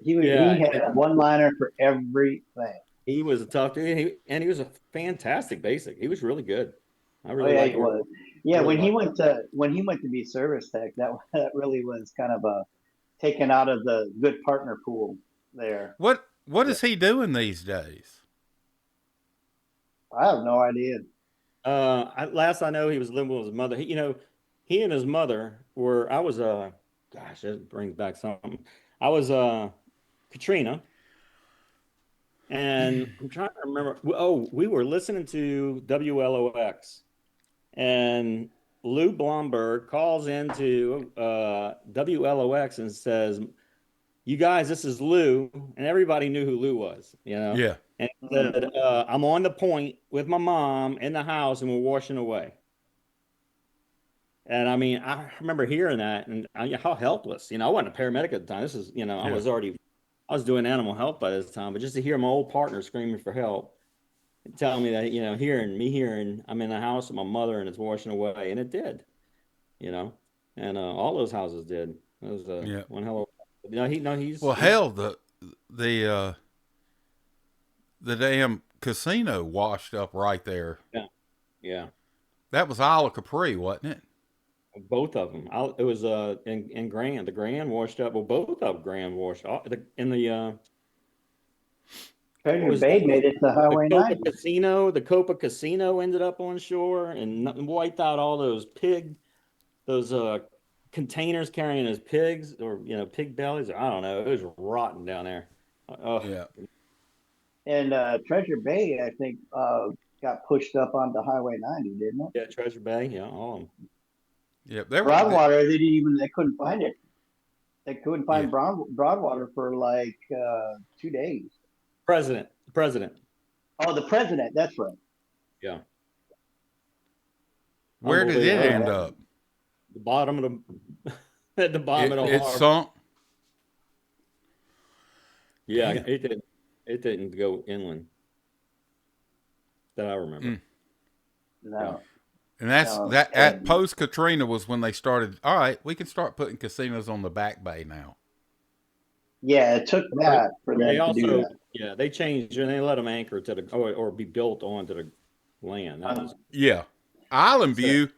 He yeah, had a one liner for everything. he was a tough dude, and he was a fantastic basic. He was really good. I Oh really yeah, like he work. was. I Yeah, really like. when he went to be service tech, that really was kind of a taken out of the good partner pool there. What Yeah. is he doing these days? I have no idea. Last I know, he was living with his mother. He and his mother were. I was gosh, that brings back something. I was Katrina, and I'm trying to remember. Oh, we were listening to WLOX, and Lou Blomberg calls into WLOX and says, "You guys, this is Lou," and everybody knew who Lou was. Yeah. And he Mm. said, "I'm on the point with my mom in the house, and we're washing away." And I mean, I remember hearing that, and how helpless. I wasn't a paramedic at the time. This is, Yeah. I was doing animal health by this time, but just to hear my old partner screaming for help, and telling me that, hearing I'm in the house with my mother and it's washing away, and it did, you know, and all those houses did. It was Yeah. one hell of. No, he, no, Well, he's, hell, the uh, the damn casino washed up right there. yeah, yeah. That was Isle of Capri, wasn't it? Both of them. It was in Grand. The Grand washed up. Well, both of Grand washed off. In the what Treasure was Bay that? made it to The Highway Copa 90. Casino. The Copa Casino ended up on shore and wiped out all those containers carrying his pigs or pig bellies. Or, I don't know. It was rotten down there. Oh, Yeah. And Treasure Bay, I think, got pushed up onto Highway 90, didn't it? yeah, Treasure Bay. Yeah, all of them. Yeah. There were, Broadwater, they couldn't find it. They couldn't yeah. find Broadwater for like 2 days. President. Oh, the president. That's right. Yeah, Where did it unbelievable. Yeah, end up? The bottom of the at the bottom of the It harbor. sunk. Yeah, Damn. it didn't go inland that I remember. Mm. Yeah. no, And that's no. that at And post Katrina was when they started. All right, we can start putting casinos on the back bay now. yeah, it took that for They them to do also, that. yeah, they changed and they let them anchor to the or be built onto the land. That was Yeah, Island So, View,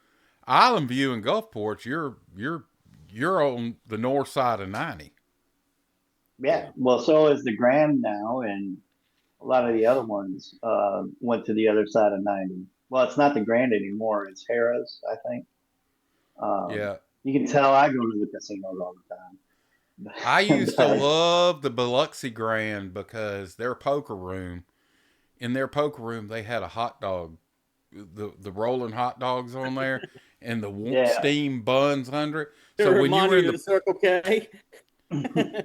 Island View, and Gulfport. You're on the north side of 90. yeah, well, so is the Grand now, and a lot of the other ones went to the other side of 90. Well, it's not the Grand anymore. It's Harrah's, I think. Um, Yeah, you can tell I go to the casinos all I the time. used to love the Biloxi Grand because in their poker room they had a hot dog, the rolling hot dogs on there, and the Yeah. steam buns under it. it So when you were reminded in you of the the Circle K.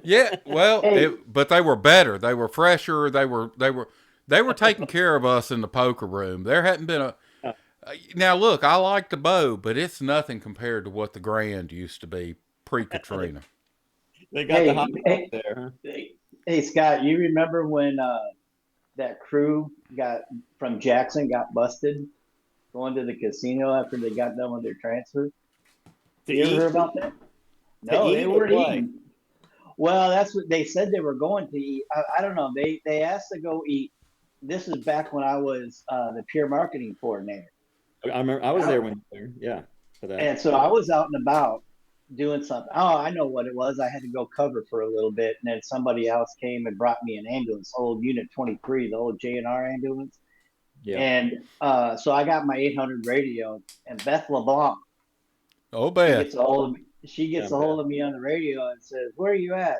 yeah, well, Hey, but they were better. They were fresher. They were taking care of us in the poker room. There hadn't been a now look. I like the bow, but it's nothing compared to what the Grand used to be pre Katrina. They got the hot hey, dog hey, there, huh? hey, Scott, you remember when that crew got from Jackson got busted going to the casino after they got done with their transfer? To You ever heard eat, about that? to No, they eat or weren't play. eating. Well, that's what they said they were going to eat. I don't know. They asked to go eat. This is back when I was the peer marketing coordinator. I remember I was I, there when you were there. Yeah, for that. and so I was out and about doing something. Oh, I know what it was. I had to go cover for a little bit, and then somebody else came and brought me an ambulance, old Unit 23, the old J&R ambulance. Yeah. And so I got my 800 radio, and Beth LeBlanc, Oh, she Beth. gets a hold of me. She Yeah, gets a hold of me on the radio and says, "Where are you at?"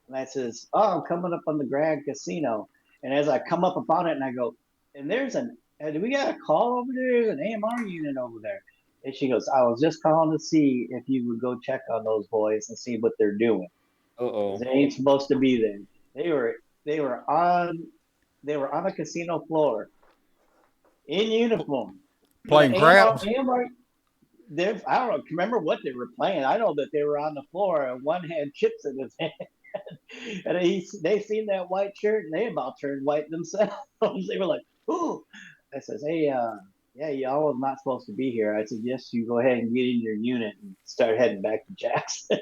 And I says, "Oh, I'm coming up on the Grand Casino." And as I come up about it, and I go, "And do we got a call over there? There's an AMR unit over there." And she goes, "I was just calling to see if you would go check on those boys and see what they're doing, because Uh-oh. they ain't supposed to be there." They were they were on they were on the casino floor in uniform. The Playing craps. AMR, I don't know, remember what they were playing. I know that they were on the floor and one had chips in his hand. And they seen that white shirt and they about turned white themselves. They were like, "Ooh!" I says, "Hey, yeah, y'all are not supposed to be here." I suggest you go ahead and get in your unit and start heading back to Jackson.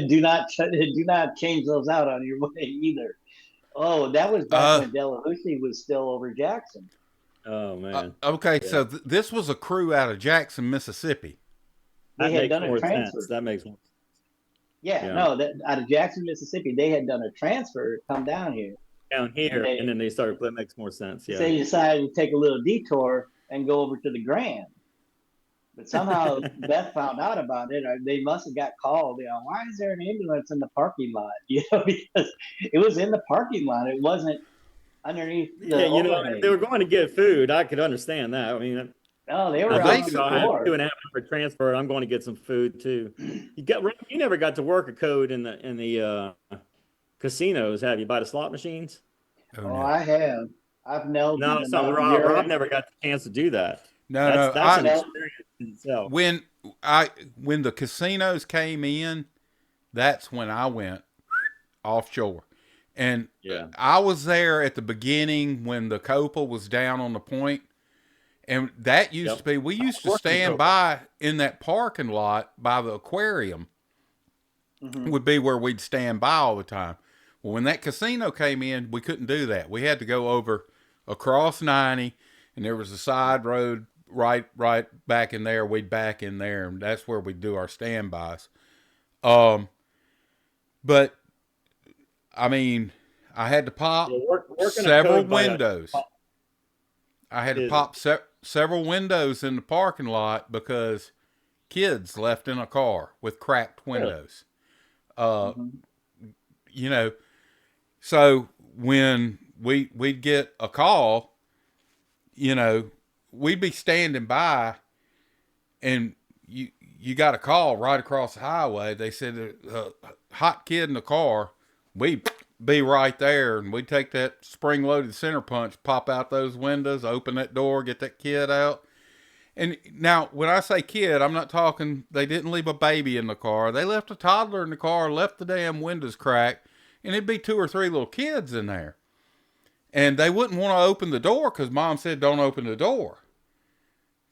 Do not change those out on your way either. Oh, that was back Uh, when Delaware was still over Jackson. Oh man. okay, Yeah. so this was a crew out of Jackson, Mississippi. They That had makes done a more sense. transfer. That makes more Yeah, yeah. no, that out of Jackson, Mississippi, they had done a transfer, come down here, Down and here, and then they started that makes more sense. Yeah. they decided to take a little detour and go over to the Grand. But somehow Beth found out about it, or they must have got called. Why is there an ambulance in the parking lot? Because it was in the parking lot. It wasn't underneath Yeah, the if they overhang. were going to get food, I could understand that. I mean, No, they Well, were I out they on think the I have floor. 2.5 hour transfer. I'm going to get some food too. You never got to work a code in the casinos, have you? By the slot machines? oh Oh, no, I have. I've No, Nelson it's them not out. Rob never got the chance to do that. no, That's no. that's I've an I Nel- experience in itself. when I when the casinos came in, that's when I went offshore. And Yeah. I was there at the beginning when the Copa was down on the point. And that used to Yep. be, we I used was to working stand Copa. by in that parking lot by the aquarium, Mhm. would be where we'd stand by all the time. Well, when that casino came in, we couldn't do that. We had to go over across 90, and there was a side road right back in there. We'd back in there, and that's where we'd do our standbys. Um, but I mean, I had to Yeah, pop working a several code by a windows. I had to is pop several windows in the parking lot because kids left in a car with cracked really windows. Uh, Hmm. you know, so when we'd get a call, you know, we'd be standing by, and you got a call right across the highway. They said a hot kid in the car. We'd be right there, and we'd take that spring-loaded center punch, pop out those windows, open that door, get that kid out. And now, when I say kid, I'm not talking, they didn't leave a baby in the car. They left a toddler in the car, left the damn windows cracked, and it'd be 2 or 3 little kids in there. And they wouldn't want to open the door because mom said, don't open the door.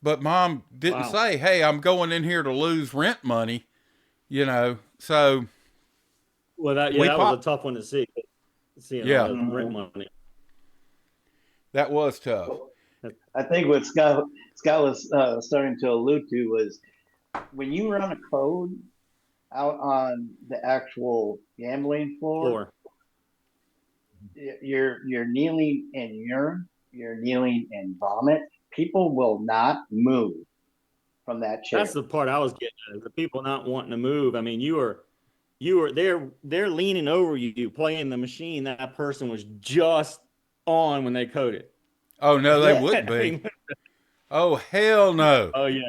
But mom didn't wow. say, hey, I'm going in here to lose rent money, you know. So Well, we that was a popped. tough one to see, seeing all Yeah, that rent Hmm. money. that was tough. I think what Scott was starting to allude to was when you run a code out on the actual gambling floor, Floor. you're kneeling in urine, you're kneeling in vomit. People will not move from that chair. That's the part I was getting at, is the people not wanting to move. I mean, you were they're leaning over you playing the machine that person was just on when they coded. Oh, no, they Yeah, wouldn't I be. mean, Oh, hell no. oh yeah,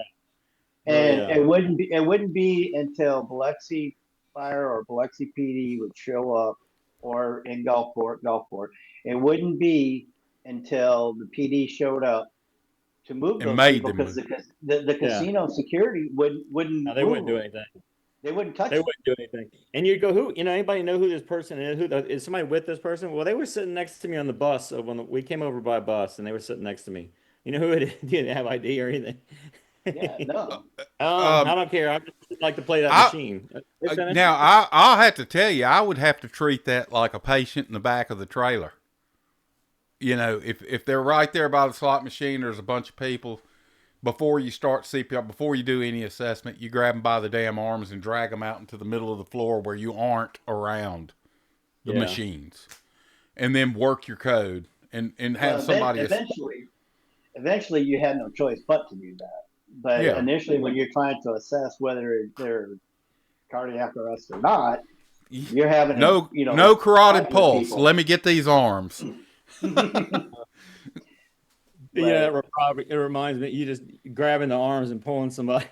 oh and yeah, it wouldn't be until Biloxi Fire or Biloxi PD would show up, or in Gulfport. It wouldn't be until the PD showed up to move And those made people them because move. the yeah. casino security wouldn't No, they wouldn't do move. anything. They wouldn't They touch them. wouldn't do anything. And you go, who, anybody know who this person is? Is somebody with this person? Well, they were sitting next to me on the bus. So when we came over by bus and they were sitting next to me. You know who it is? Didn't have ID or anything. Yeah, no. I Um, don't care. I just like to play that I machine. They finished? now I'll have to tell you, I would have to treat that like a patient in the back of the trailer. You know, if they're right there by the slot machine, there's a bunch of people. Before you start CPR, before you do any assessment, you grab them by the damn arms and drag them out into the middle of the floor where you aren't around the Yeah. machines, and then work your code and have Well, somebody. eventually, you had no choice but to do that. But Yeah, initially, when you're trying to assess whether they're cardiac arrest or not, you're having to, no carotid fight with pulse. people. Let me get these arms. Yeah, But it reminds me, you just grabbing the arms and pulling somebody.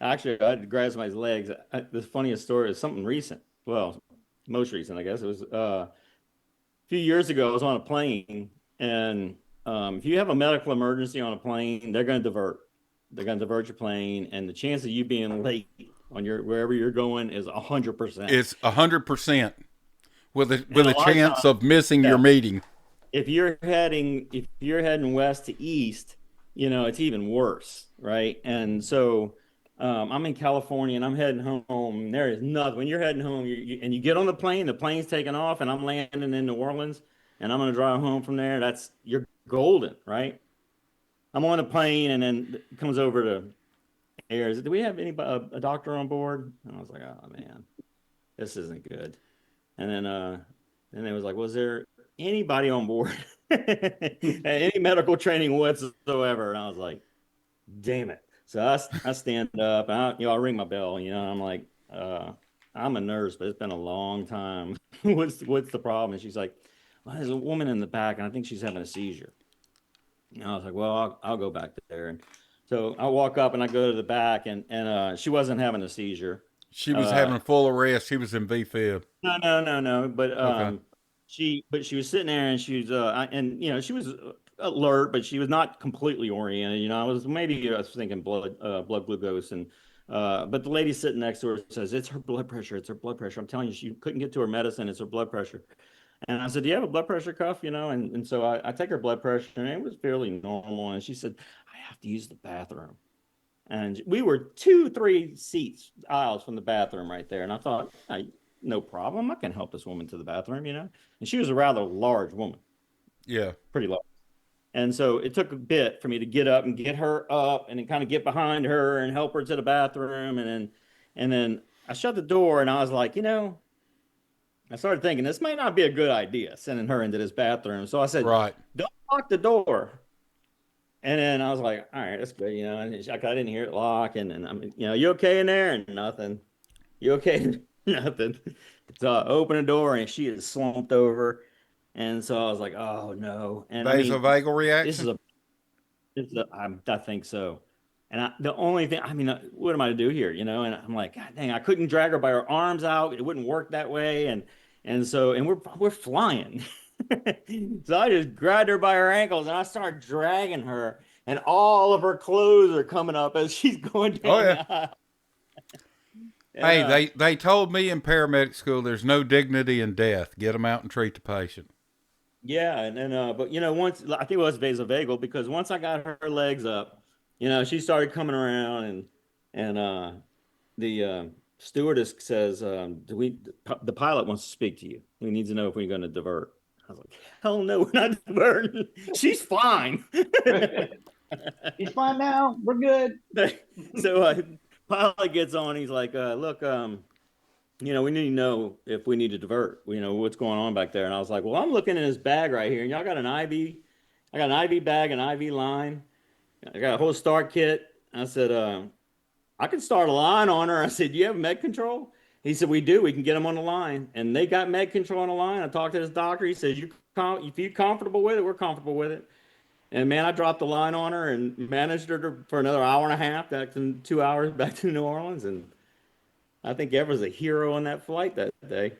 Actually, I had to grab somebody's legs. The funniest story is something recent. Well, most recent, I guess. It was a few years ago. I was on a plane, and if you have a medical emergency on a plane, they're going to divert. They're going to divert your plane, and the chance of you being late on your wherever you're going is 100%. It's 100% with And a a lot of chance times, of missing your yeah, meeting. if you're heading west to east, it's even worse, right? And so I'm in California and I'm heading home. There is nothing. When you're heading home, and you get on the plane's taking off, and I'm landing in New Orleans, and I'm going to drive home from there. You're golden, right? I'm on the plane, and then it comes over to air. Do we have a doctor on board? And I was like, oh man, this isn't good. And then it was like, was there anybody on board? Any medical training whatsoever? And I was like, damn it. So I stand up and I ring my bell, I'm like, I'm a nurse, but it's been a long time. What's the problem? And she's like, well, there's a woman in the back and I think she's having a seizure. And I was like, well, I'll go back there. And so I walk up and I go to the back, and she wasn't having a seizure. She was Uh, having full arrest. She was in VFib. no, no, no, no. But Okay. she was sitting there, and she was and she was alert, but she was not completely oriented. I was thinking blood glucose, and but the lady sitting next to her says it's her blood pressure. It's her blood pressure. I'm telling you, she couldn't get to her medicine. It's her blood pressure. And I said, do you have a blood pressure cuff? And so I take her blood pressure, and it was fairly normal. And she said, I have to use the bathroom. And we were 2, 3 seats aisles from the bathroom right there. And I thought, no problem. I can help this woman to the bathroom. And she was a rather large woman, Yeah. pretty large. And so it took a bit for me to get up and get her up and then kind of get behind her and help her to the bathroom. And then I shut the door and I was like, I started thinking this might not be a good idea, sending her into this bathroom. So I said, Right. don't lock the door. And then I was like, all right, that's good. And I didn't hear it lock. And I'm, you okay in there? And nothing. You okay? Nothing. So I opened the door and she is slumped over. And so I was like, oh no. And I mean, Vasovagal this is reaction? a, I think so. And the only thing, I mean, what am I to do here? And I'm like, God dang, I couldn't drag her by her arms out. It wouldn't work that way. And we're flying. So I just grabbed her by her ankles and I started dragging her, and all of her clothes are coming up as she's going Oh down yeah. the aisle. And Hey, they told me in paramedic school there's no dignity in death. Get them out and treat the patient. yeah, and then but once I think it was vasovagal, because once I got her legs up, she started coming around, and the stewardess says, "Do we? The pilot wants to speak to you. He needs to know if we're going to divert." I was like, "Hell no, we're not diverting. She's fine." He's fine now. We're good. So pilot gets on. He's like, "Look, we need to know if we need to divert. What's going on back there." And I was like, "Well, I'm looking in this bag right here, and y'all got an IV. I got an IV bag, an IV line. I got a whole start kit." I said, "I can start a line on her." I said, "You have med control?" He said, "We do. We can get them on the line." And they got med control on the line. I talked to this doctor. He says, if you're comfortable with it, we're comfortable with it." And man, I dropped the line on her and managed her for another hour and a half, back to 2 hours back to New Orleans. And I think Ev was a hero on that flight that day.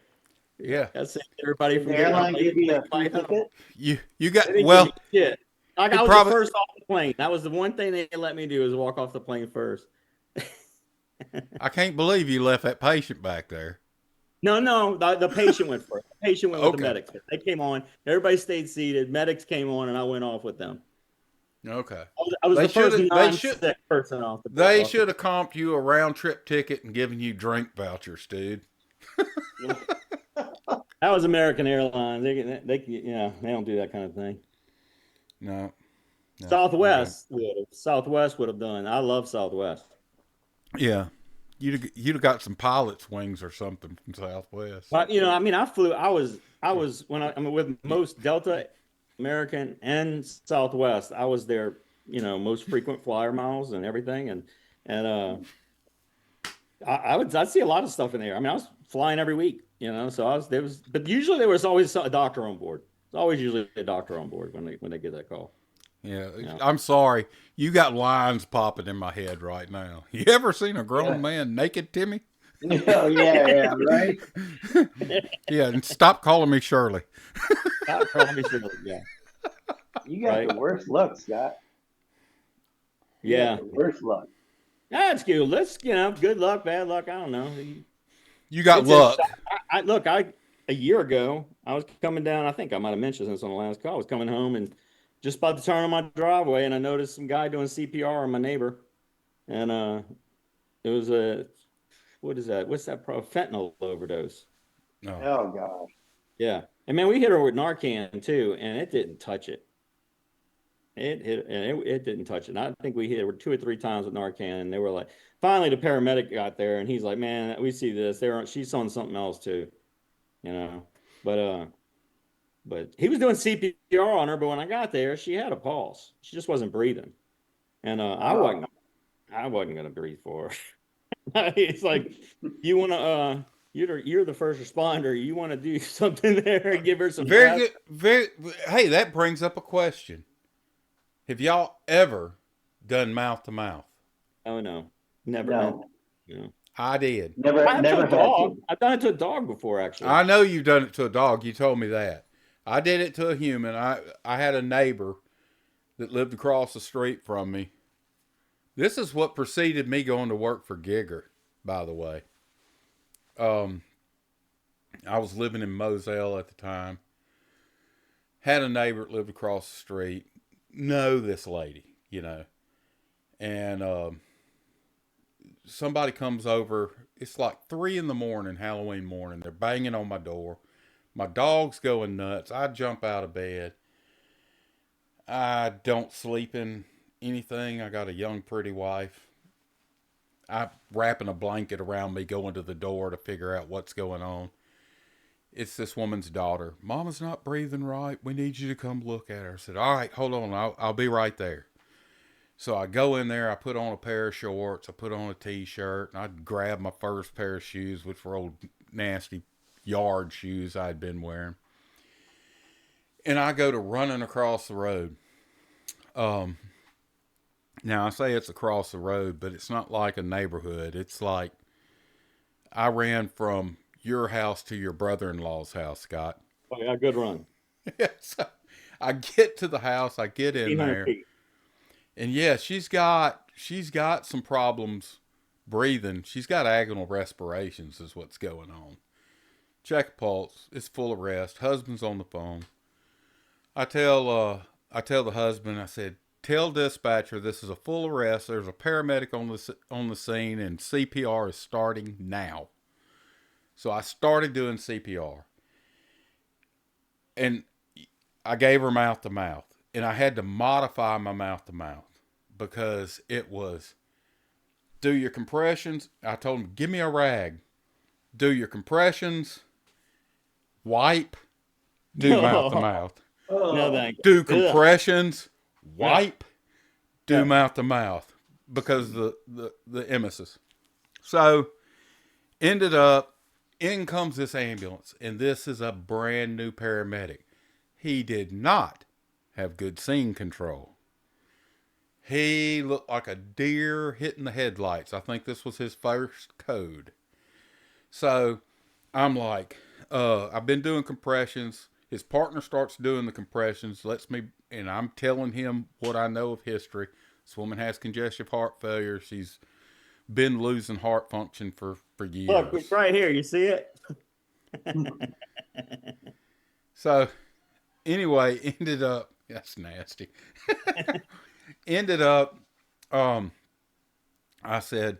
Yeah. That saved everybody Did from the getting on airline give you a free late flight home. ticket? You They got didn't give me well. shit. Like, I It was the probably. first off the plane. That was the one thing they let me do, is walk off the plane first. I can't believe you left that patient back there. No, the patient went first. The patient went with the Okay. medics. They came on. Everybody stayed seated. Medics came on, and I went off with them. Okay. I was They the first should. They should. non-sick person off the They off the. should have comped you a round trip ticket and given you drink vouchers, dude. That was American Airlines. They don't do that kind of thing. No. No. They don't. Southwest would have done. I love Southwest. Yeah. You'd have got some pilot's wings or something from Southwest. But I mean, I was I mean, with most Delta, American, and Southwest, I was their most frequent flyer miles and everything, and I'd see a lot of stuff in there. I mean, I was flying every week, so but usually there was always a doctor on board. There's always usually a doctor on board when they get that call. Yeah. Yeah. I'm sorry. You got lines popping in my head right now. You ever seen a grown Yeah. man naked, Timmy? Oh, yeah, right. Yeah. And stop calling me Shirley. Probably should, yeah. You got Right. the worst luck, Scott. You Yeah. got the worst luck. That's good. Good luck, bad luck. I don't know. You got It's luck. look, a year ago, I was coming down. I think I might have mentioned this on the last call. I was coming home and just about to turn on my driveway, and I noticed some guy doing CPR on my neighbor. And it was what is that? What's that? Fentanyl overdose. No. Oh, gosh. Yeah. And man, we hit her with Narcan too, and it didn't touch it. It didn't touch it. And I think we hit her 2 or 3 times with Narcan, and they were like, finally the paramedic got there, and he's like, "Man, we see this. She's on something else too, you know." But he was doing CPR on her. But when I got there, she had a pulse. She just wasn't breathing, and I wasn't gonna breathe for her. It's like, you want to you're the first responder. You want to do something there and give her some Very breath? good. Very. Hey, that brings up a question. Have y'all ever done mouth to mouth? Oh no, never. No. No. I did. I've Never done a had dog. to. I've done it to a dog before, actually. I know you've done it to a dog. You told me that. I did it to a human. I had a neighbor that lived across the street from me. This is what preceded me going to work for Gigger, by the way. I was living in Moselle at the time. Had a neighbor that lived across the street. Know this lady, And somebody comes over. It's like 3 a.m, Halloween morning. They're banging on my door. My dog's going nuts. I jump out of bed. I don't sleep in anything. I got a young, pretty wife. I'm wrapping a blanket around me, going to the door to figure out what's going on. It's this woman's daughter. Mama's not breathing right. We need you to come look at her. I said, all right, hold on. I'll be right there. So I go in there. I put on a pair of shorts. I put on a t-shirt. And I grab my first pair of shoes, which were old nasty yard shoes I'd been wearing. And I go to running across the road. Now I say it's across the road, but it's not like a neighborhood. It's like I ran from your house to your brother-in-law's house, Scott. Oh, yeah, good run. So I get to the house, I get in 800 there, feet. and yeah, she's got some problems breathing. She's got agonal respirations, is what's going on. Check pulse. It's full arrest. Husband's on the phone. I tell the husband, I said, tell dispatcher this is a full arrest. There's a paramedic on the scene, and CPR is starting now. So I started doing CPR, and I gave her mouth to mouth, and I had to modify my mouth to mouth because it was do your compressions. I told him, give me a rag. Do your compressions. Wipe. Do mouth to mouth. No, thank you. Do compressions. Wipe. Do Yeah. mouth to mouth because the emesis. So ended up, in comes this ambulance, and this is a brand new paramedic. He did not have good scene control. He looked like a deer hitting the headlights. I think this was his first code. So I'm like, I've been doing compressions. His partner starts doing the compressions, and I'm telling him what I know of history. This woman has congestive heart failure. She's been losing heart function for years. Look, it's right here. You see it? So anyway, ended up, that's nasty. Ended up, I said,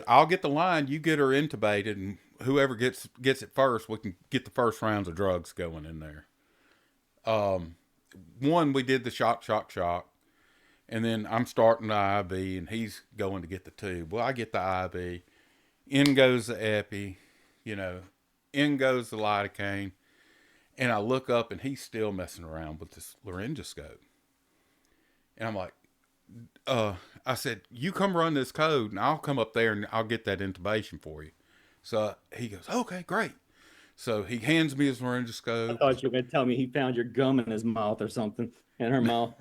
I'll get the line, you get her intubated, and whoever gets it first, we can get the first rounds of drugs going in there. One, we did the shock. And then I'm starting the IV, and he's going to get the tube. Well, I get the IV. In goes the epi, in goes the lidocaine. And I look up, and he's still messing around with this laryngoscope. And I'm like, I said, you come run this code, and I'll come up there, and I'll get that intubation for you. So he goes, okay, great. So he hands me his laryngoscope. I thought you were going to tell me he found your gum in his mouth or something, in her mouth.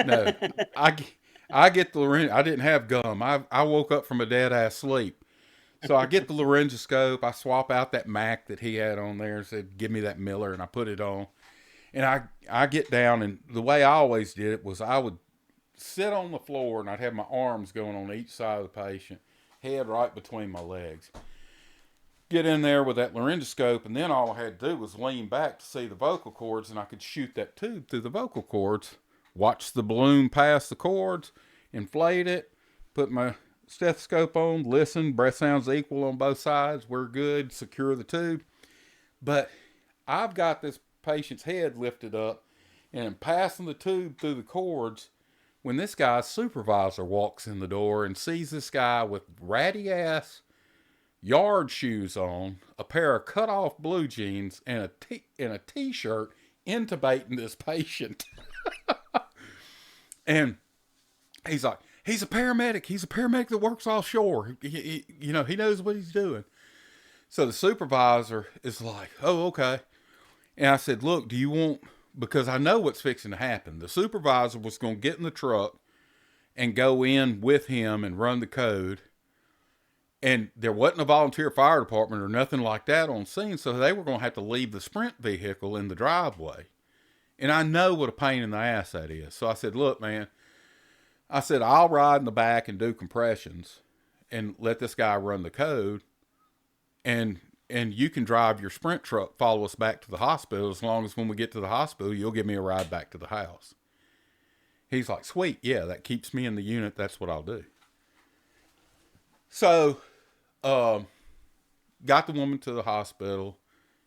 No, I get the larynge. I didn't have gum. I woke up from a dead ass sleep. So I get the laryngoscope. I swap out that Mac that he had on there and said, give me that Miller, and I put it on. And I get down, and the way I always did it was I would sit on the floor, and I'd have my arms going on each side of the patient, head right between my legs. Get in there with that laryngoscope, and then all I had to do was lean back to see the vocal cords, and I could shoot that tube through the vocal cords. Watch the balloon pass the cords, inflate it, put my stethoscope on, listen, breath sounds equal on both sides, we're good, secure the tube. But I've got this patient's head lifted up, and I'm passing the tube through the cords when this guy's supervisor walks in the door and sees this guy with ratty ass yard shoes on, a pair of cut off blue jeans, and a t-shirt intubating this patient. And he's like, he's a paramedic. He's a paramedic that works offshore. He knows what he's doing. So the supervisor is like, oh, okay. And I said, look, do you want, because I know what's fixing to happen. The supervisor was going to get in the truck and go in with him and run the code. And there wasn't a volunteer fire department or nothing like that on scene. So they were going to have to leave the sprint vehicle in the driveway. And I know what a pain in the ass that is. So I said, look, man, I'll ride in the back and do compressions and let this guy run the code. And you can drive your sprint truck, follow us back to the hospital. As long as when we get to the hospital, you'll give me a ride back to the house. He's like, sweet. Yeah, that keeps me in the unit. That's what I'll do. So, got the woman to the hospital.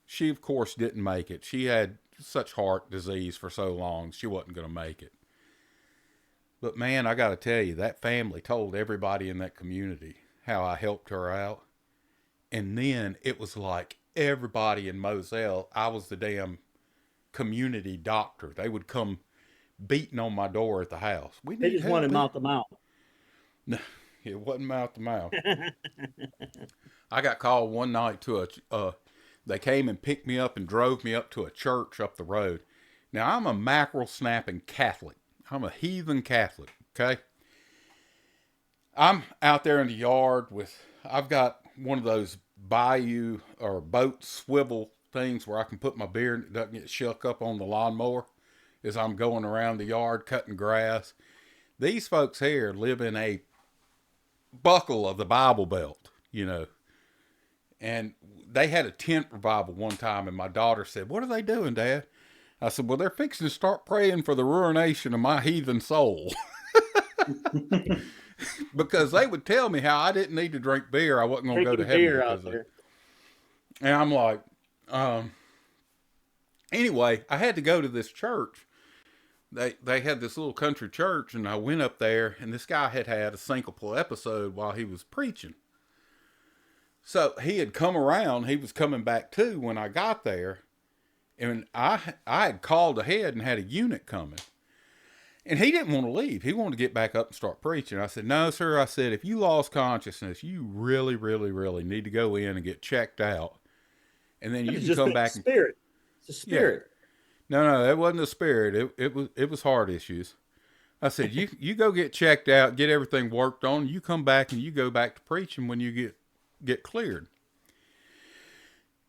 She, of course, didn't make it. She had such heart disease for so long, she wasn't going to make it. But man, I got to tell you, that family told everybody in that community how I helped her out. And then it was like everybody in Moselle, I was the damn community doctor. They would come beating on my door at the house. We They need just wanted help here. mouth to mouth. No, it wasn't mouth to mouth. I got called one night to they came and picked me up and drove me up to a church up the road. Now, I'm a mackerel snapping Catholic. I'm a heathen Catholic, okay? I'm out there in the yard I've got one of those bayou or boat swivel things where I can put my beer and it doesn't get shook up on the lawnmower as I'm going around the yard cutting grass. These folks here live in a buckle of the Bible Belt, you know. And they had a tent revival one time, and my daughter said, "What are they doing, Dad?" I said, "Well, they're fixing to start praying for the ruination of my heathen soul." Because they would tell me how I didn't need to drink beer. I wasn't going to go to Drinking heaven beer because out of there. it. And I'm like, anyway, I had to go to this church. They had this little country church, and I went up there, and this guy had a syncopal episode while he was preaching. So he had come around. He was coming back too when I got there. And I had called ahead and had a unit coming. And he didn't want to leave. He wanted to get back up and start preaching. I said, "No, sir." I said, "If you lost consciousness, you really, really, really need to go in and get checked out. And then you It's can just come the back and..." spirit. It's the Yeah. spirit. No, that wasn't the spirit. It was heart issues. I said, you go get checked out, get everything worked on. You come back and you go back to preaching when you get cleared.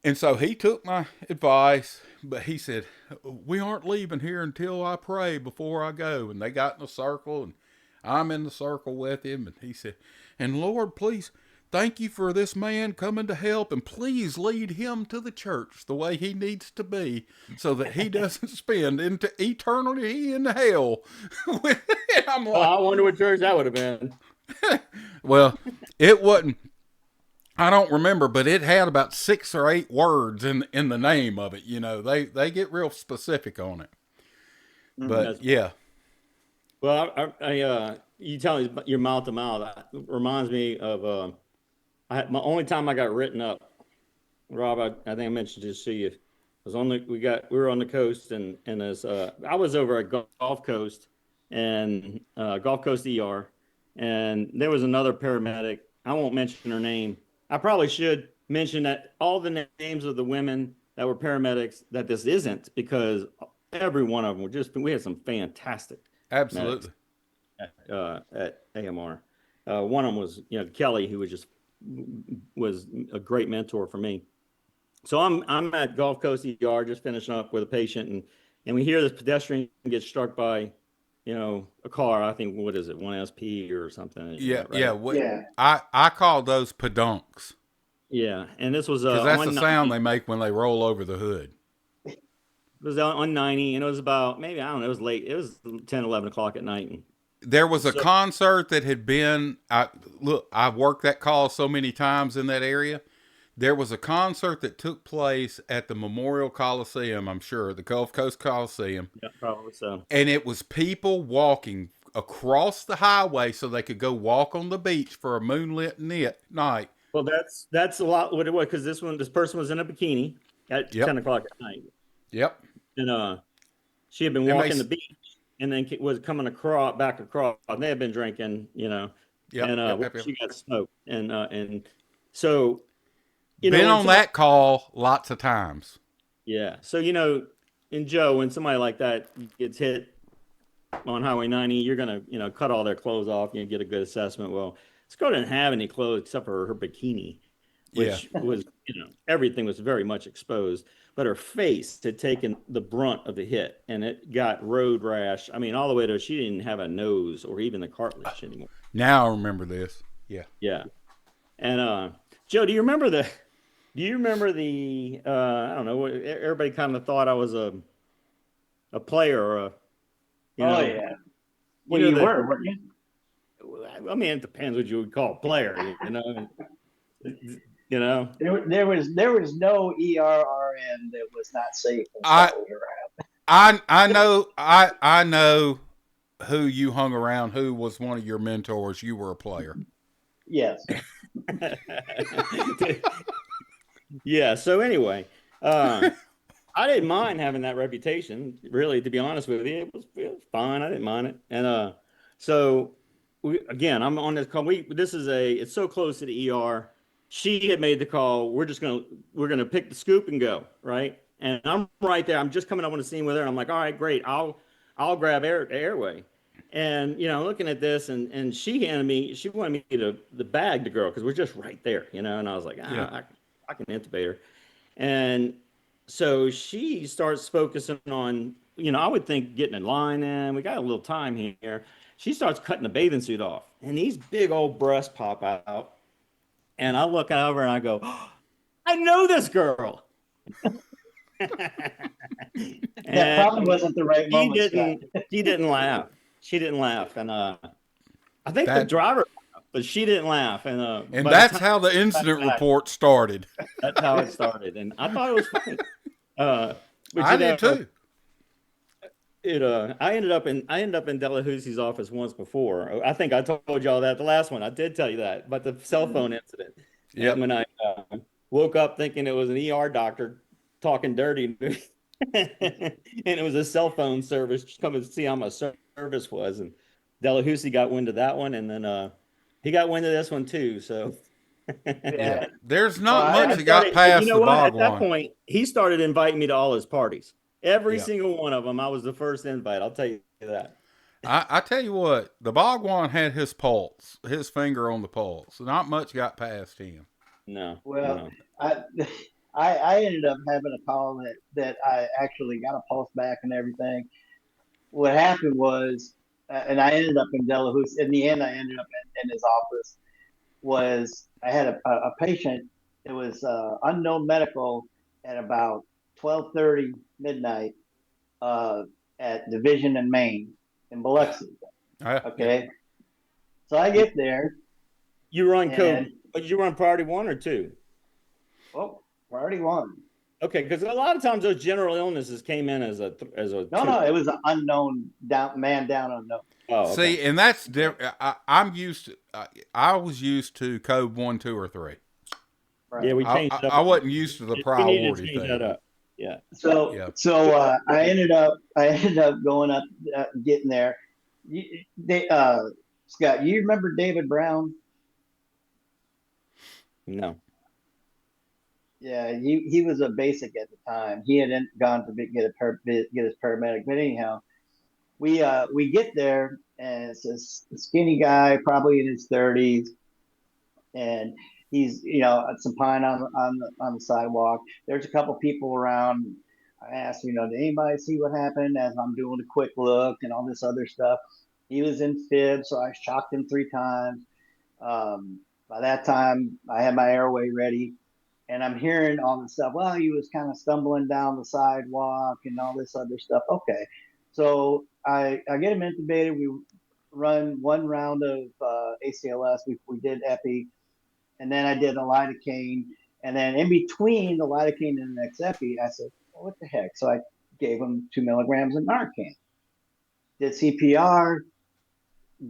And so he took my advice, but he said, "We aren't leaving here until I pray before I go." And they got in a circle, and I'm in the circle with him. And he said, "And Lord, please, thank you for this man coming to help, and please lead him to the church the way he needs to be so that he doesn't spend into eternity in hell." And I'm Oh, like, I wonder what church that would have been. well, it wasn't. I don't remember, but it had about 6 or 8 words in the name of it. You know, they get real specific on it. But yeah, Well, you telling your mouth to mouth reminds me of my only time I got written up. Rob, I think I mentioned this to you. Was on the we were on the coast, and as I was over at Gulf Coast and Gulf Coast ER, and there was another paramedic. I won't mention her name. I probably should mention that all the names of the women that were paramedics that this isn't, because every one of them we had some fantastic medics absolutely. at AMR. One of them was, Kelly, who was a great mentor for me. So I'm at Gulf Coast ER just finishing up with a patient, and we hear this pedestrian get struck by, a car. I think, what is it, 1SP or something? Yeah, Right? yeah. I call those pedunks Yeah, and this was because that's the on sound 90. they make when they roll over the hood. It was on 90, and it was about, maybe, I don't know, it was late. It was 10, 11 o'clock at night. And There was a so, concert that had been. I've worked that call so many times in that area. There was a concert that took place at the Memorial Coliseum, I'm sure, the Gulf Coast Coliseum. yeah, probably so. And it was people walking across the highway so they could go walk on the beach for a moonlit night. Well, that's a lot what it was, because this person was in a bikini at 10 Yep. o'clock at night, Yep. and she had been And walking the beach, and then was coming back across. And they had been drinking, Yep. and she got smoked, and so Been when on that call lots of times. yeah, so in Joe, when somebody like that gets hit on Highway 90, you're gonna cut all their clothes off and get a good assessment. Well, Sco didn't have any clothes except for her bikini, which was, everything was very much exposed, but her face had taken the brunt of the hit, and it got road rash. I mean, all the way to, she didn't have a nose or even the cartilage anymore. Now I remember this. Yeah. Yeah. And Joe, do you remember the I don't know, everybody kind of thought I was a player or a, Oh yeah. Well, you you know were, weren't you? I mean, it depends what you would call a player, you know. There was no ERRN that was not safe and I followed around. I know who you hung around, who was one of your mentors. You were a player. Yes. Yeah. So anyway, uh, I didn't mind having that reputation, really, to be honest with you. It was fine. I didn't mind it. And so again, I'm on this call. It's so close to the ER. She had made the call. We're gonna pick the scoop and go, right? And I'm right there. I'm just coming up on the scene with her. And I'm like, all right, great. I'll grab airway. And looking at this, and she wanted me to the bag the girl because we're just right there, and I was like, Yeah. I can intubate her. And so she starts focusing on, I would think getting in line in. We got a little time here. She starts cutting the bathing suit off, and these big old breasts pop out. And I look over and I go, oh, I know this girl. That And probably wasn't the right she moment, Scott. didn't she didn't laugh. She didn't laugh. And I think the That driver laughed, but she didn't laugh. And and by the that's time how the I got incident back, report started. that's how it started. And I thought it was funny. Uh, but I did too. I ended up in Delahousie's office once before. I think I told y'all that the last one. I did tell you that, but the cell phone incident. And Yep. when I woke up thinking it was an ER doctor talking dirty to me, and it was a cell phone service just coming to see how my service was. And Delahousie got wind of that one, and then he got wind of this one too. So Yeah. Yeah. There's Well, not much that got you past know the what? At that Bhagwan. point, he started inviting me to all his parties. Every Yeah. single one of them, I was the first invite. I'll tell you that. I tell you what, the Bhagwan had his pulse, his finger on the pulse. Not much got past him. No, Well, no. I I ended up having a call that I actually got a pulse back and everything. What happened was, and I ended up in Delahousie. In the end, I ended up in his office. Was I had a patient. It was unknown medical at about 12:30 midnight uh, at Division in Maine in Biloxi. Yeah. Okay, so I get there You run and code, but you run priority one or two? oh, we're already won. Okay, because a lot of times those general illnesses came in as a No, two. no, it was an unknown down unknown. Oh, okay. See, and that's different. I'm used to. I was used to code 1, 2, or 3. Yeah, Right. we changed it up I a bit. wasn't used to the We need to priority change that thing. up. Yeah. So Yeah. so I ended up going up getting there. They Scott, you remember David Brown? No. Yeah, he was a basic at the time. He had gone to get his paramedic. But anyhow, we get there and it's a skinny guy, probably in his 30s, and he's at some pine on the sidewalk. There's a couple people around. I asked, did anybody see what happened? As I'm doing a quick look and all this other stuff. He was in fib, so I shocked him 3 times. By that time, I had my airway ready, and I'm hearing all this stuff. Well, he was kind of stumbling down the sidewalk and all this other stuff. Okay, so I get him intubated. We run one round of ACLS. We did epi, and then I did a lidocaine, and then in between the lidocaine and the next epi, I said, well, what the heck? So I gave him 2 milligrams of Narcan. Did CPR,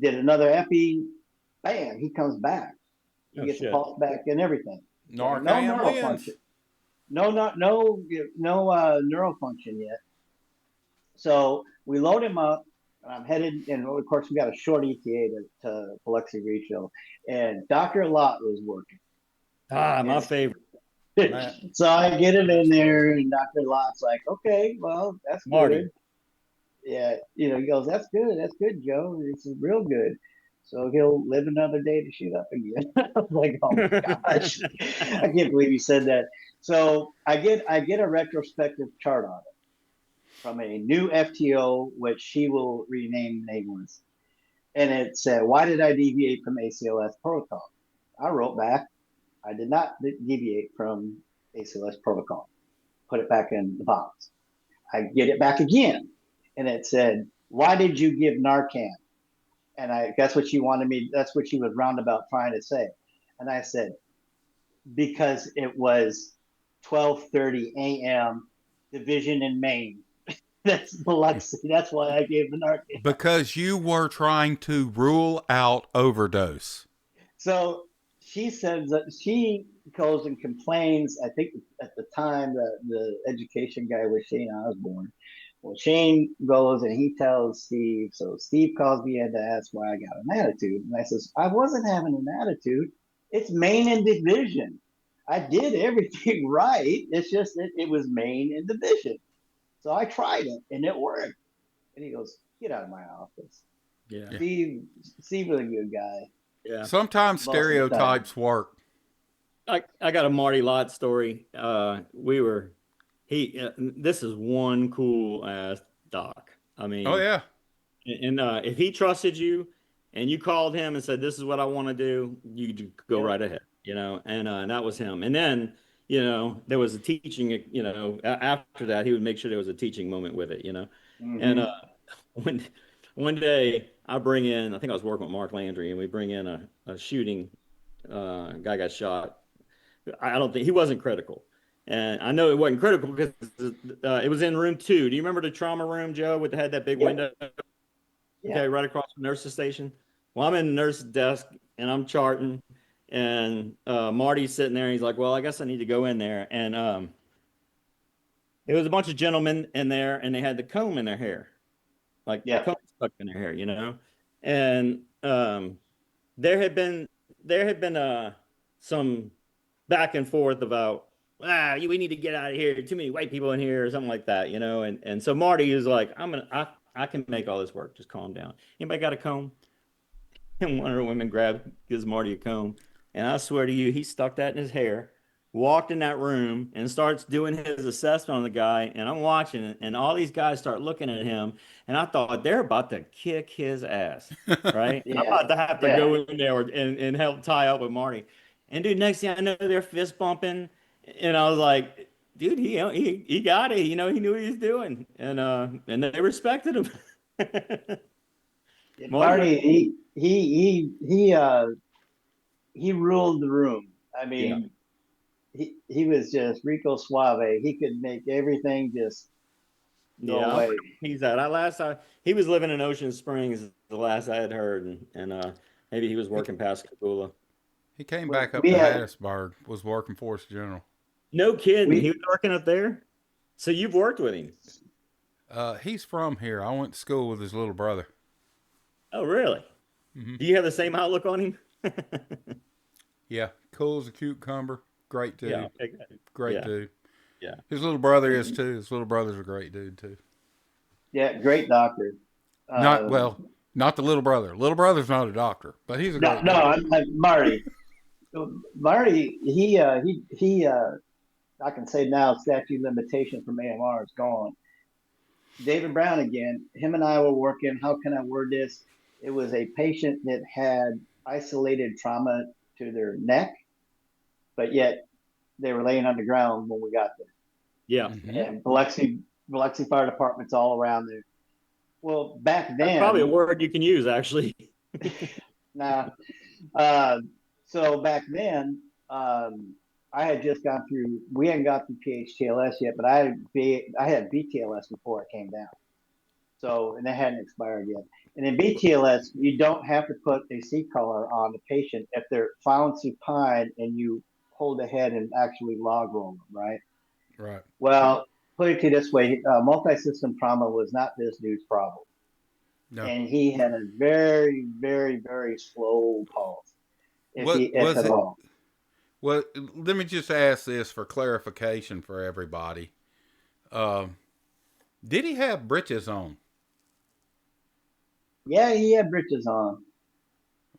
did another epi, bam, he comes back. He Oh gets a shit. pulse back and everything. So no Narcan neural function. wins. No neural function yet. So we load him up. I'm headed, and of course we got a short ETA to Biloxi Regional, and Dr. Lott was working. Ah, my And favorite. That, so I get him in that's there, cool. and Dr. Lott's like, okay, well, that's Marty. good. Yeah, he goes, that's good, Joe. It's real good. So he'll live another day to shoot up again. I was like, oh my gosh, I can't believe you said that. So I get a retrospective chart on it from a new FTO, which she will rename nameless, and it said, why did I deviate from ACLS protocol? I wrote back, I did not deviate from ACLS protocol. Put it back in the box. I get it back again, and it said, "Why did you give Narcan?" And I that's what she wanted me. That's what she was roundabout trying to say. And I said, because it was 12:30 a.m. Division in Maine. That's Biloxi. That's why I gave the Narcan. Because you were trying to rule out overdose. So she says that she goes and complains. I think at the time the education guy was Shane Osborne. Well, Shane goes and he tells Steve. So Steve calls me in to ask why I got an attitude, and I says I wasn't having an attitude. It's Maine and division. I did everything right. It's just it was Maine and division. So I tried it and it worked. And he goes, "Get out of my office." Yeah. Yeah. Steve was a good guy. Yeah. Sometimes Most of the time. stereotypes work. I got a Marty Lott story. This is one cool ass doc. I Oh mean, yeah. and if he trusted you and you called him and said, "This is what I want to do," you could go Yep. right ahead, and that was him. And then, there was a teaching, after that, he would make sure there was a teaching moment with it, and Mm-hmm. one, one day I bring in, I think I was working with Mark Landry, and we bring in a shooting, guy got shot. I don't think he wasn't critical. And I know it wasn't critical because it was in room 2. Do you remember the trauma room, Joe, with had that big Yep. window? Yeah. Okay, right across from the nurse's station. Well, I'm in the nurse's desk and I'm charting, and Marty's sitting there. And he's like, "Well, I guess I need to go in there." And it was a bunch of gentlemen in there, and they had the comb in their hair, like Yeah. comb stuck in their hair. And there had been some back and forth about, we need to get out of here. Too many white people in here, or something like that. And so Marty is like, I can make all this work. Just calm down. Anybody got a comb? And one of the women gives Marty a comb, and I swear to you, he stuck that in his hair, walked in that room, and starts doing his assessment on the guy. And I'm watching it, and all these guys start looking at him, and I thought they're about to kick his ass, right? I'm Yeah. about to have to Yeah. go in there and help tie up with Marty. And dude, next thing I know, they're fist bumping, and I was like, dude, he got it. He knew what he was doing, and they respected him. Marty, Marty, he ruled the room. I yeah. mean, he was just Rico Suave. He could make everything just go Yeah, away. he's at. He was living in Ocean Springs, the last I had heard, and maybe he was He, working past Kabula. he came When back up we to had Hattiesburg, was working for us general. No kidding, he we was working up there. So you've worked with him? He's from here. I went to school with his little brother. Oh, really? Hmm. Do you have the same outlook on him? Yeah, cool as a cucumber. Great Yeah. dude. Okay, good. Great Yeah. dude. Yeah. His little brother is too. His little brother's a great dude too. yeah, great doctor. Not Um, well, not the little brother. Little brother's not a doctor, but he's a no, great no, dude. I'm Marty. Marty, I can say now, statute limitation from AMR is gone. David Brown again. Him and I were working. How can I word this? It was a patient that had isolated trauma to their neck, but yet they were laying on the ground when we got Yeah. Hmm. there. And Biloxi Fire Department's all around there. Well, back That's probably a then, word you can use, actually. nah. Uh, so back then, I had just gone through. We hadn't got through PHTLS yet, but I had BTLS before I came down. So, and that hadn't expired yet. And in BTLS, you don't have to put a seat collar on the patient if they're found supine and you hold the head and actually log roll them, right? Right. Well, put it to you this way, multi-system trauma was not this dude's problem. No. And he had a very, very, very slow pulse, What if was at it? all. Well, let me just ask this for clarification for everybody. Um, did he have breeches on? Yeah, he had britches on.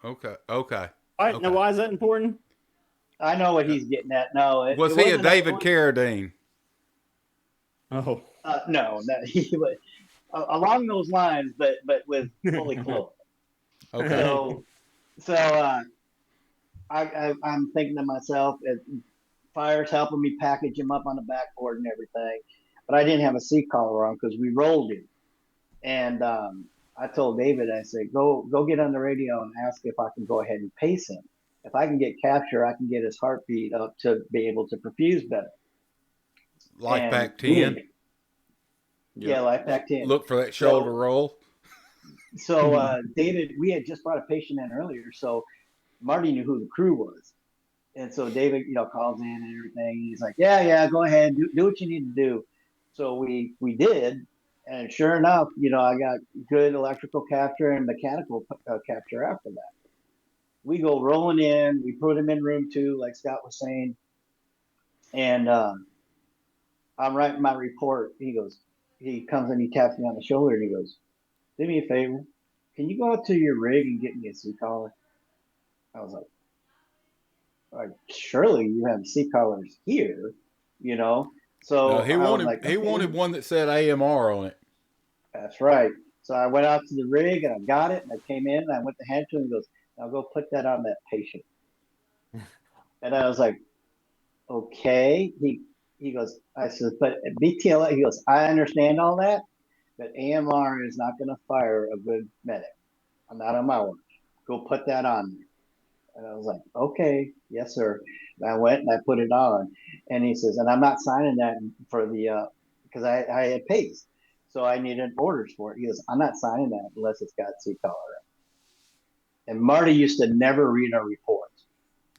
Okay. Okay. All right, now Okay. why is that important? I know what he's getting at. No, Was it he a wasn't. David Carradine? Oh. No, he was along those lines, but with fully clothed. Okay. So I'm thinking to myself, Fire's helping me package him up on the backboard and everything, but I didn't have a seat collar on because we rolled him. And I told David, I said, go get on the radio and ask if I can go ahead and pace him. If I can get capture, I can get his heartbeat up to be able to perfuse better. Life And back we 10. did, Yeah. yeah, life back in. Look for that shoulder So roll. so David, we had just brought a patient in earlier, so Marty knew who the crew was. And so David, calls in and everything. He's like, yeah, go ahead, do what you need to do. So we did, and sure enough, I got good electrical capture and mechanical capture after that. We go rolling in. We put him in room 2, like Scott was saying, and I'm writing my report. He comes and he taps me on the shoulder and he goes, "Do me a favor. Can you go out to your rig and get me a sea collar?" I was like, surely you have sea collars here, you know? No, So he I was wanted like, he okay, wanted one that said AMR on it. that's right. So I went out to the rig and I got it and I came in and I went to hand to him and he goes, "Now go put that on that patient." And I was like, okay. He goes, I said, but BTLA, he goes, "I understand all that, but AMR is not going to fire a good medic. I'm not on my watch. Go put that on there." And I was like, okay, yes, sir. And I went and I put it on. And he says, "And I'm not signing that for the, because I had pays. So I needed orders for it." He goes, "I'm not signing that unless it's got C color." And Marty used to never read our reports.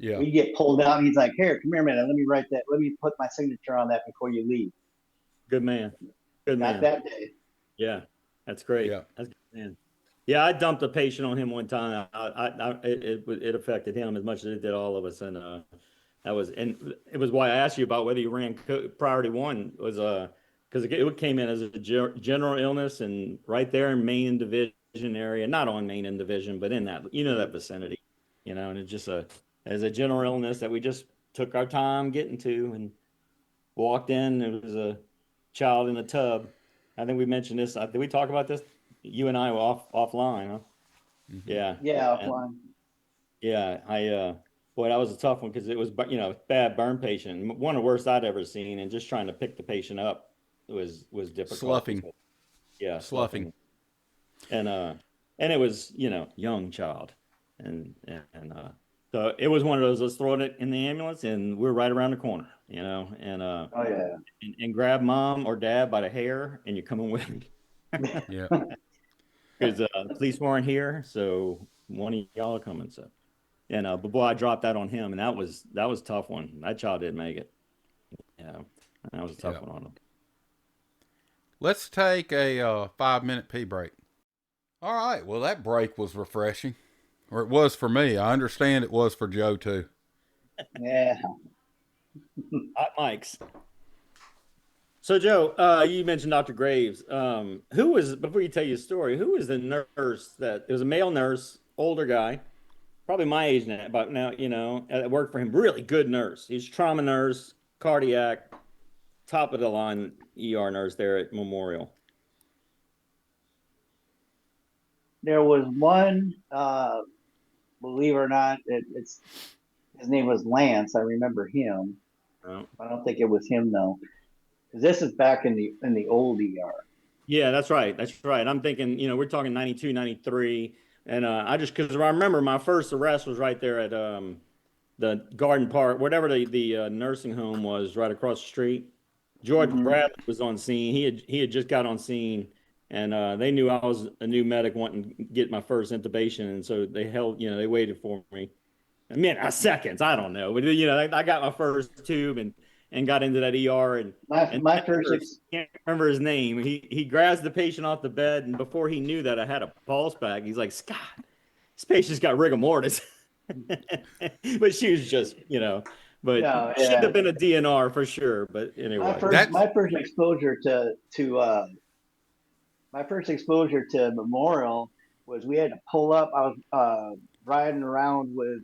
Yeah, We'd get pulled out. And he's like, "Here, come here a minute. Let me write that. Let me put my signature on that before you leave." Good man. Good Not man. that day. Yeah, that's great. yeah. That's good, man. Yeah, I dumped a patient on him one time. It affected him as much as it did all of us, and and it was why I asked you about whether you ran priority one was because it came in as a general illness and right there in main division area, not on main and division, but in that that vicinity, and it's just as a general illness that we just took our time getting to and walked in. It was a child in a tub. I think we mentioned this. Did we talk about this? You and I were offline, huh? Hmm. Yeah. Yeah, And offline. yeah, boy, that was a tough one because it was, bad burn patient, one of the worst I'd ever seen, and just trying to pick the patient up was difficult. Sloughing, Yeah, sloughing. sloughing, and it was young child, and so it was one of those. Let's throw it in the ambulance, and we're right around the corner, and Oh, yeah. and grab mom or dad by the hair, and you're coming with me Yeah, because police weren't here, so one of y'all are coming. So, and but boy, I dropped that on him, and that was a tough one. That child didn't make it. Yeah, that was a yeah. tough one on him. Let's take a 5-minute pee break. All right. Well, that break was refreshing, or it was for me. I understand it was for Joe too. Yeah. Hot mics. So, Joe, you mentioned Dr. Graves. Who was, before you tell your story, who was the nurse that, it was a male nurse, older guy, probably my age now, but now, that worked for him. Really good nurse. He's trauma nurse, cardiac, top of the line ER nurse there at Memorial. There was one, believe it or not, it's his name was Lance. I remember him. Oh. I don't think it was him though, because this is back in the old ER. Yeah, that's right. That's right. I'm thinking, we're talking 92, 93. And because I remember my first arrest was right there at the Garden Park, whatever the nursing home was right across the street. George Mm-hmm. Bradley was on scene. He had just got on scene, and they knew I was a new medic wanting to get my first intubation, and so they waited for me. I mean, seconds, I don't know, but I got my first tube and got into that ER My and my first can't remember his name. He grabs the patient off the bed, and before he knew that I had a pulse bag, he's like, "Scott, this patient's got rigor mortis." But she was just, but no, should yeah. have been a DNR for sure. But My anyway, first That's my first exposure to Memorial was we had to pull up. I was riding around with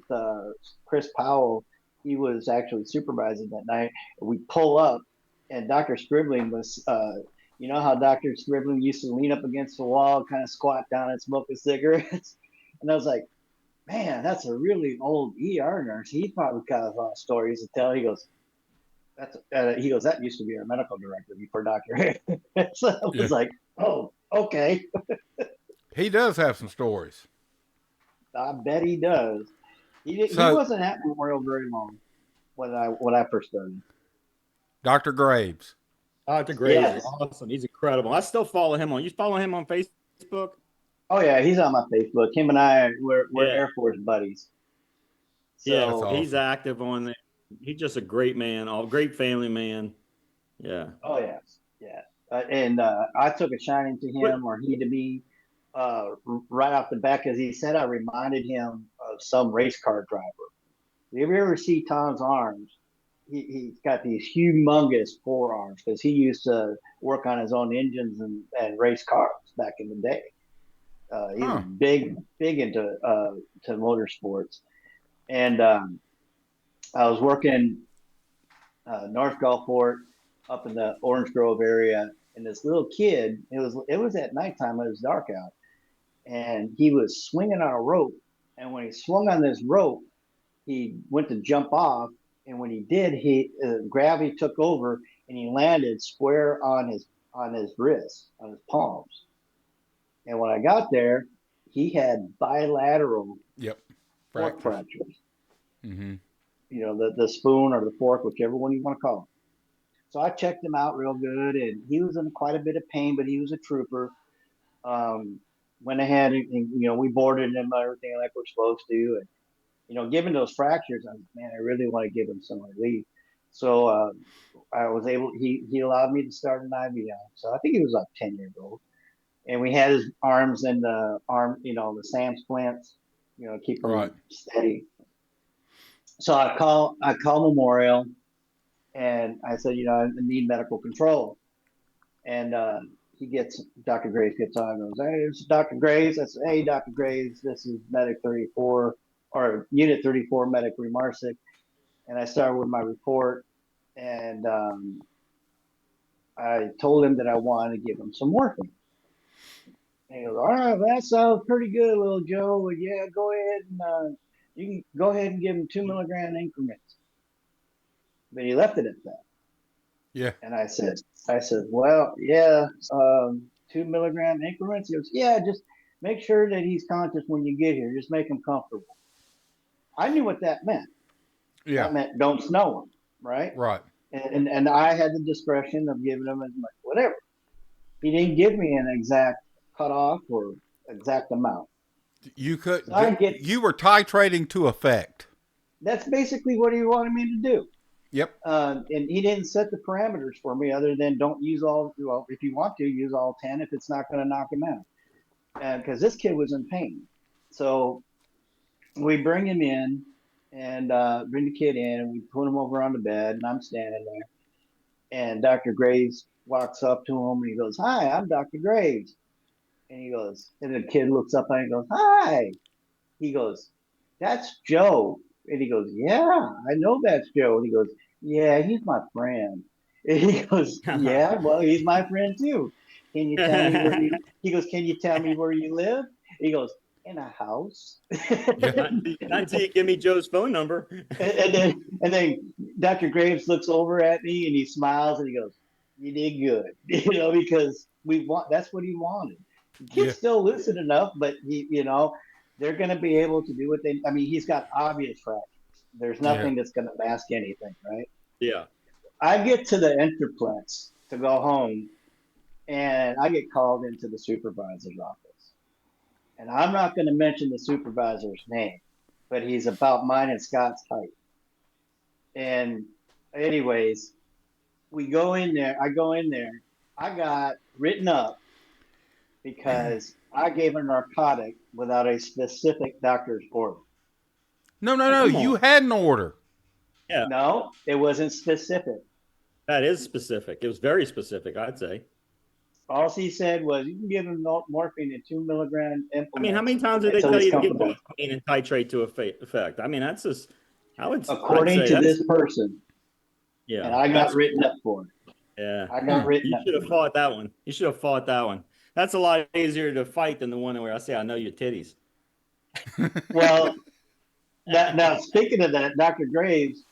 Chris Powell. He was actually supervising that night. We pull up, and Dr. Scribbling was. You know how Dr. Scribbling used to lean up against the wall, kind of squat down and smoke his cigarettes. And I was like, "Man, that's a really old ER nurse. He probably got a lot of stories to tell." He goes, he goes, "That used to be our medical director before Dr. Harris." So I yeah. was like, "Oh, okay." He does have some stories. I bet he does. He So, wasn't at Memorial very long when I first started. Dr. Graves. Dr. Graves is Yes. awesome. He's incredible. I still follow him on. You follow him on Facebook? Oh yeah, he's on my Facebook. Him and I we're Yeah. Air Force buddies. That's So, He's awesome. active on there. He's just a great man, all great family man. Yeah. oh yes, yeah. And I took a shining to What? him, or he to me, right off the bat, because he said I reminded him of some race car driver. If you ever see Tom's arms, he's got these humongous forearms because he used to work on his own engines and race cars back in the day. He was Huh. big into to motorsports, and I was working North Gulfport up in the Orange Grove area, and this little kid. It was at nighttime. It was dark out, and he was swinging on a rope. And when he swung on this rope, he went to jump off, and when he did, he gravity took over, and he landed square on his wrist, on his palms. And when I got there, he had bilateral Yep. fork Fractures. fractures. Mm-hmm. The spoon or the fork, whichever one you want to call it. So I checked him out real good, and he was in quite a bit of pain, but he was a trooper. Um, Went ahead and we boarded him and everything like we're supposed to, and given those fractures, man, I really want to give him some relief. So I was able. He allowed me to start an IV on. So I think he was like 10 years old, and we had his arms in the the SAM splints, keep Right. him steady. So I call Memorial, and I said, I need medical control, and Dr. Graves gets on and goes, hey, this is Dr. Graves. I said, hey, Dr. Graves, this is Medic 34 or Unit 34 Medic Remarcik. And I started with my report, and I told him that I wanted to give him some morphine. And he goes, all right, that sounds pretty good, little Joe. But yeah, go ahead and you can go ahead and give him 2 milligram increments. But he left it at that. Yeah. And I said, well, yeah, 2 milligram increments. He goes, yeah, just make sure that he's conscious when you get here. Just make him comfortable. I knew what that meant. Yeah. That meant don't snow him, right? Right. And I had the discretion of giving him as much whatever. He didn't give me an exact cutoff or exact amount. You could. So I get You were titrating to effect. that's basically what he wanted me to do. Yep. And he didn't set the parameters for me other than don't use all. Well, if you want to use all 10, if it's not going to knock him out, and because this kid was in pain, so we bring him in and bring the kid in, and we put him over on the bed, and I'm standing there, and Dr. Graves walks up to him and he goes, "Hi, I'm Dr. Graves," and he goes, and the kid looks up and he goes, "Hi," he goes, "That's Joe," and he goes, "Yeah, I know that's Joe," and he goes, "Yeah, he's my friend," and he goes, "Yeah, well, he's my friend too. Can you tell me where you?" He goes, "Can you tell me where you live?" He goes, "In a house." Yeah. Not until you give me Joe's phone number. And then Dr. Graves looks over at me and he smiles and he goes, "You did good," because that's what he wanted. The Yeah. kid's still lucid enough, but they're going to be able to do what they. I mean, he's got obvious fractures. There's Yeah. nothing that's going to mask anything, right? Yeah. I get to the Enterplex to go home, and I get called into the supervisor's office, and I'm not going to mention the supervisor's name, but he's about mine and Scott's height. And anyways, we go in there. I go in there. I got written up because I gave a narcotic without a specific doctor's order. No, no, Hey, no. come You on. had an order. Yeah, No, it wasn't specific. that is specific. It was very specific, I'd say. All he said was you can give him morphine in 2 milligram I mean, how implements many times did they until tell he's you to give comfortable. morphine and titrate to effect? I mean, that's just, I'd According say to that's, this person, and yeah, I got that's, written up for it. yeah. I got written You up should have for it. fought that one. You should have fought that one. That's a lot easier to fight than the one where I say, I know your titties. Well, now speaking of that, Dr. Graves,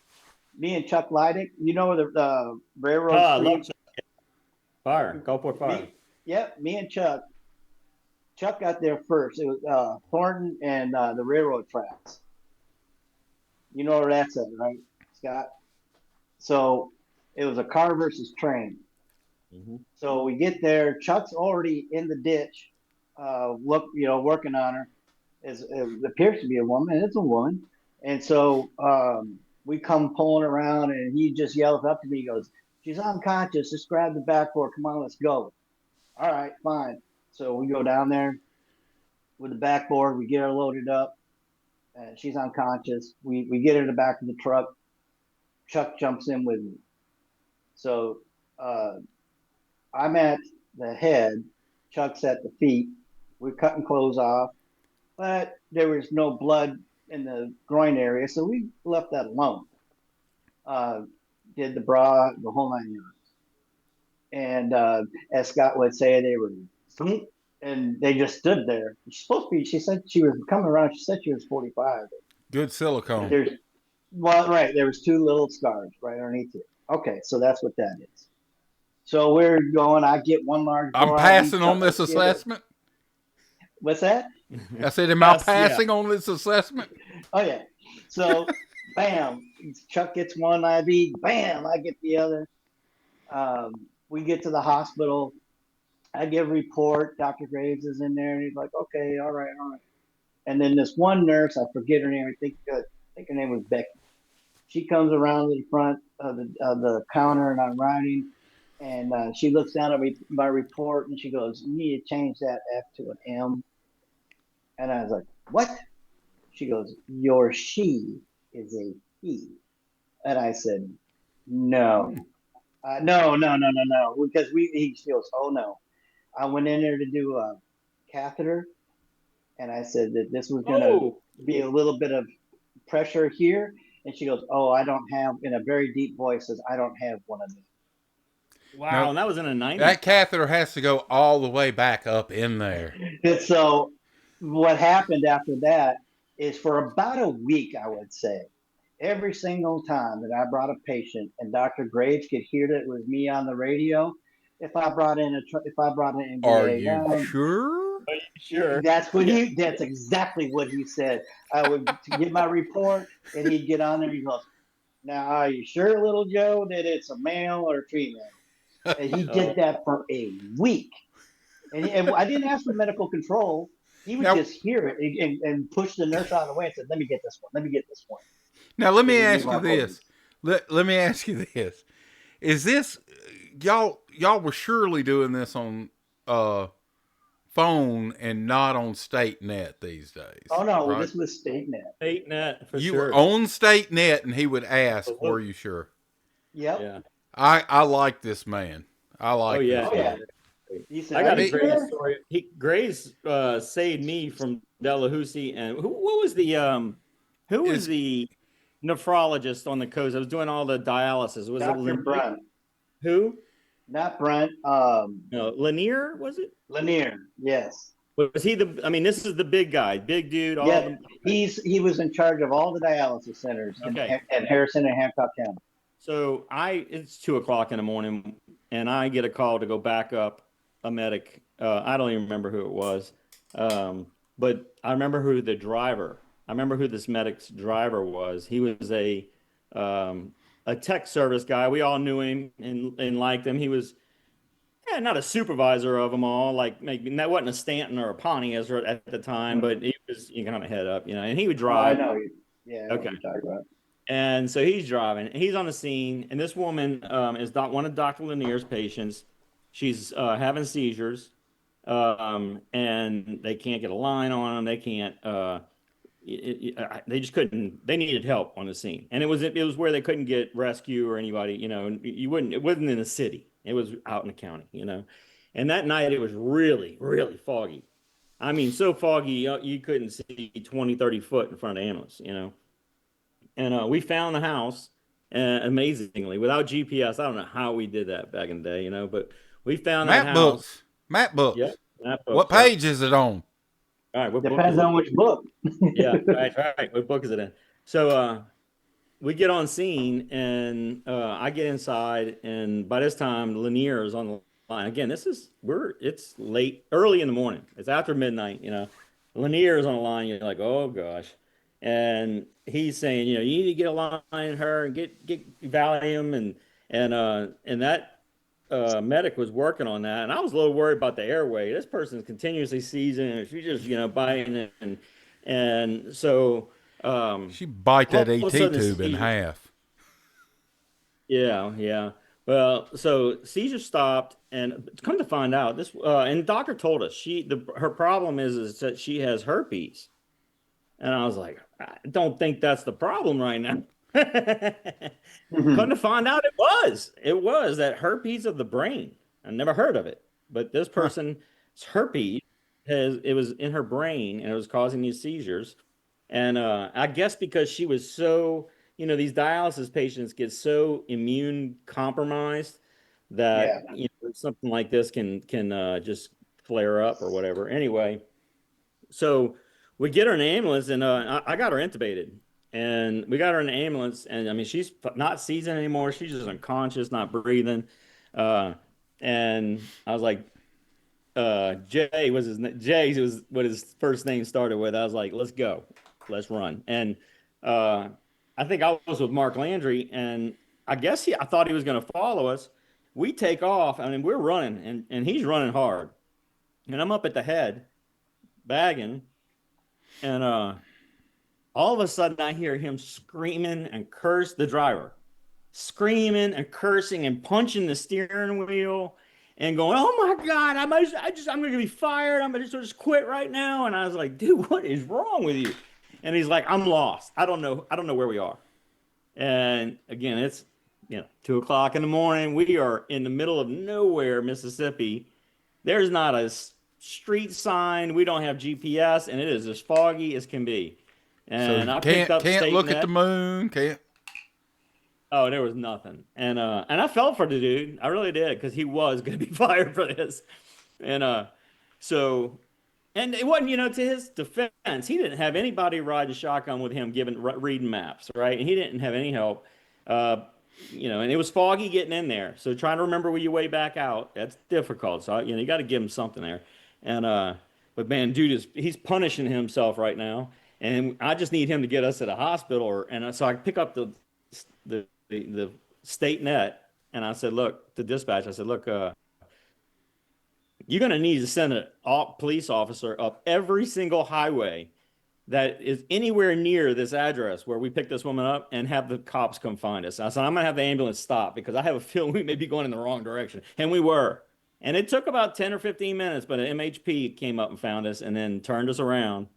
me and Chuck Leidick, you know where the railroad Ah, I love street. fire. Gulfport fire. Me and Chuck. Chuck got there first. It was Thornton and the railroad tracks. You know where that's at, right, Scott? So it was a car versus train. Mhm. So we get there. Chuck's already in the ditch. Working on her. It appears to be a woman. It's a woman. And so we come pulling around, and he just yells up to me. He goes, "She's unconscious. Just grab the backboard. Come on, let's go." All right, fine. So we go down there with the backboard. We get her loaded up. And she's unconscious. We get her in the back of the truck. Chuck jumps in with me. So uh, I'm at the head. Chuck's at the feet. We're cutting clothes off, but there was no blood in the groin area, so we left that alone. Uh, did the bra, the whole 9 yards. And as Scott would say, they were, and they just stood there. She's supposed to be. She said she was coming around. She said she was 45. Good silicone. There's Well, right. There was two little scars right underneath it. Okay, so that's what that is. So we're going. I get one large I'm bra. passing on this assessment. What's that? I said, am I Yes, passing on this assessment? Oh yeah. So, bam. Chuck gets one IV. Bam. I get the other. We get to the hospital. I give a report. Dr. Graves is in there, and he's like, "Okay, all right, all right." And then this one nurse, I forget her name. I think her name was Becky. She comes around to the front of the counter, and I'm writing, and she looks down at my report, and she goes, "You need to change that F to an M." And I was like, "What?" She goes, "Your she is a he." And I said, "No, no, no, no, no, no," because he goes, "Oh no." I went in there to do a catheter, and I said that this was going to Oh, be a little bit of pressure here. And she goes, "Oh, I don't have," in a very deep voice, says, "I don't have one of them." wow. No, And that was in the 90s. that catheter has to go all the way back up in there. And so what happened after that is for about a week, I would say, every single time that I brought a patient and Dr. Graves could hear that it was me on the radio, if I brought an Are MBA, you sure? Sure. that's exactly what he said. I would get my report, and he'd get on there. He goes, "Now, are you sure, little Joe, that it's a male or a female?" And he did Oh, that for a week. And I didn't ask for medical control. He would Now, just hear it and push the nurse out of the way and said, "Let me get this one. Let me get this one." now let Because me he knew ask you my this. boys. Let me ask you this. Is this y'all were surely doing this on phone and not on state net these days, Oh, no, right? this was state net. state net for You were sure. on state net and he would ask, were Absolutely. you sure? Yep. Yeah. I like this man. I Oh like yeah. this Oh, yeah. man. He said, I "Are got a you He, great sure?" story. Grace saved me from Delahousie, and what was who was is the nephrologist on the coast? I was doing all the dialysis. Was it Dr. Lanier? Brunt. Who? Not Brunt. No, Lanier was it? Lanier. Yes. Was he the? I mean, this is the big guy, big dude. All Yep. the He was in charge of all the dialysis centers okay. in Harrison and Hancock County. So it's 2 o'clock in the morning, and I get a call to go back up a medic. I don't even remember who it was, um, but I remember who the driver. I remember who this medic's driver was. He was um, a tech service guy. We all knew him and liked him. He was not a supervisor of them all. Like maybe that wasn't a Stanton or a Pawnee as at the time, Mm-hmm. but he was you kind of head up, and he would Oh, I drive. know. Yeah, I know what Okay. you're talking about. And so he's driving. He's on the scene, and this woman is one of Dr. Lanier's patients. She's having seizures, and they can't get a line on them. They can't. They just couldn't. They needed help on the scene, and it was where they couldn't get rescue or anybody. You wouldn't. It wasn't in the city. It was out in the county. And that night it was really, really foggy. I mean, so foggy you couldn't see 20, 30 foot in front of the ambulance. And we found the house amazingly without GPS. I don't know how we did that back in the day, but we found that map house. books. Map Yep, books. that What books. Yep. page is it on? All right, what book is Depends it? on which book. Yeah, right, right. What book is it in? So we get on scene, and I get inside, and by this time Lanier is on the line. Again, it's late, early in the morning. It's after midnight. Lanier is on the line. You're like, oh gosh, and he's saying, you need to get a line in her and get Valium, and that medic was working on that, and I was a little worried about the airway. This person's continuously seizing, and she's just biting it, and so. She bite All that of a AT sudden the tube in seizure. half. Yeah, yeah. Well, so seizure stopped, and come to find out, this and the doctor told us her problem is that she has herpes, and I was like, I don't think that's the problem right now. Come to find out, it was that herpes of the brain. I never heard of it, but this Huh. person's herpes it was in her brain, and it was causing these seizures. And I guess because she was so, these dialysis patients get so immune compromised Yeah. that something like this can just flare up or whatever. Anyway, so we get her in an ambulance, and I got her intubated, and we got her in an ambulance, and I mean she's not seizing anymore. She's just unconscious, not breathing. Uh, and I was like, Jay was what his first name started with. I was like, let's go, let's run. And uh, I think I was with Mark Landry, and I thought he was going to follow us. We take off. I mean, we're running, and he's running hard, and I'm up at the head bagging, and all of a sudden I hear him screaming and curse the driver, screaming and cursing and punching the steering wheel and going, "Oh my God, I'm gonna be fired. I'm gonna just quit right now." And I was like, "Dude, what is wrong with you?" And he's like, "I'm lost. I don't know where we are." And again, it's 2 o'clock in the morning. We are in the middle of nowhere, Mississippi. There's not a street sign. We don't have GPS, and it is as foggy as can be. So And I picked up can't State look at the Net. moon. Can't. Oh, there was nothing. And I felt for the dude. I really did because he was going to be fired for this. And so and it wasn't, to his defense, he didn't have anybody ride the shotgun with him giving reading maps, right? And he didn't have any help. Uh, and it was foggy getting in there. So trying to remember where your way back out, that's difficult. So you got to give him something there. And but man, dude he's punishing himself right now. And I just need him to get us to the hospital so I pick up the state net, and I said, "Look, the dispatch. I said, look, you're going to need to send a police officer up every single highway that is anywhere near this address where we picked this woman up, and have the cops come find us." I said, "I'm going to have the ambulance stop because I have a feeling we may be going in the wrong direction." And we were. And it took about 10 or 15 minutes, but an MHP came up and found us and then turned us around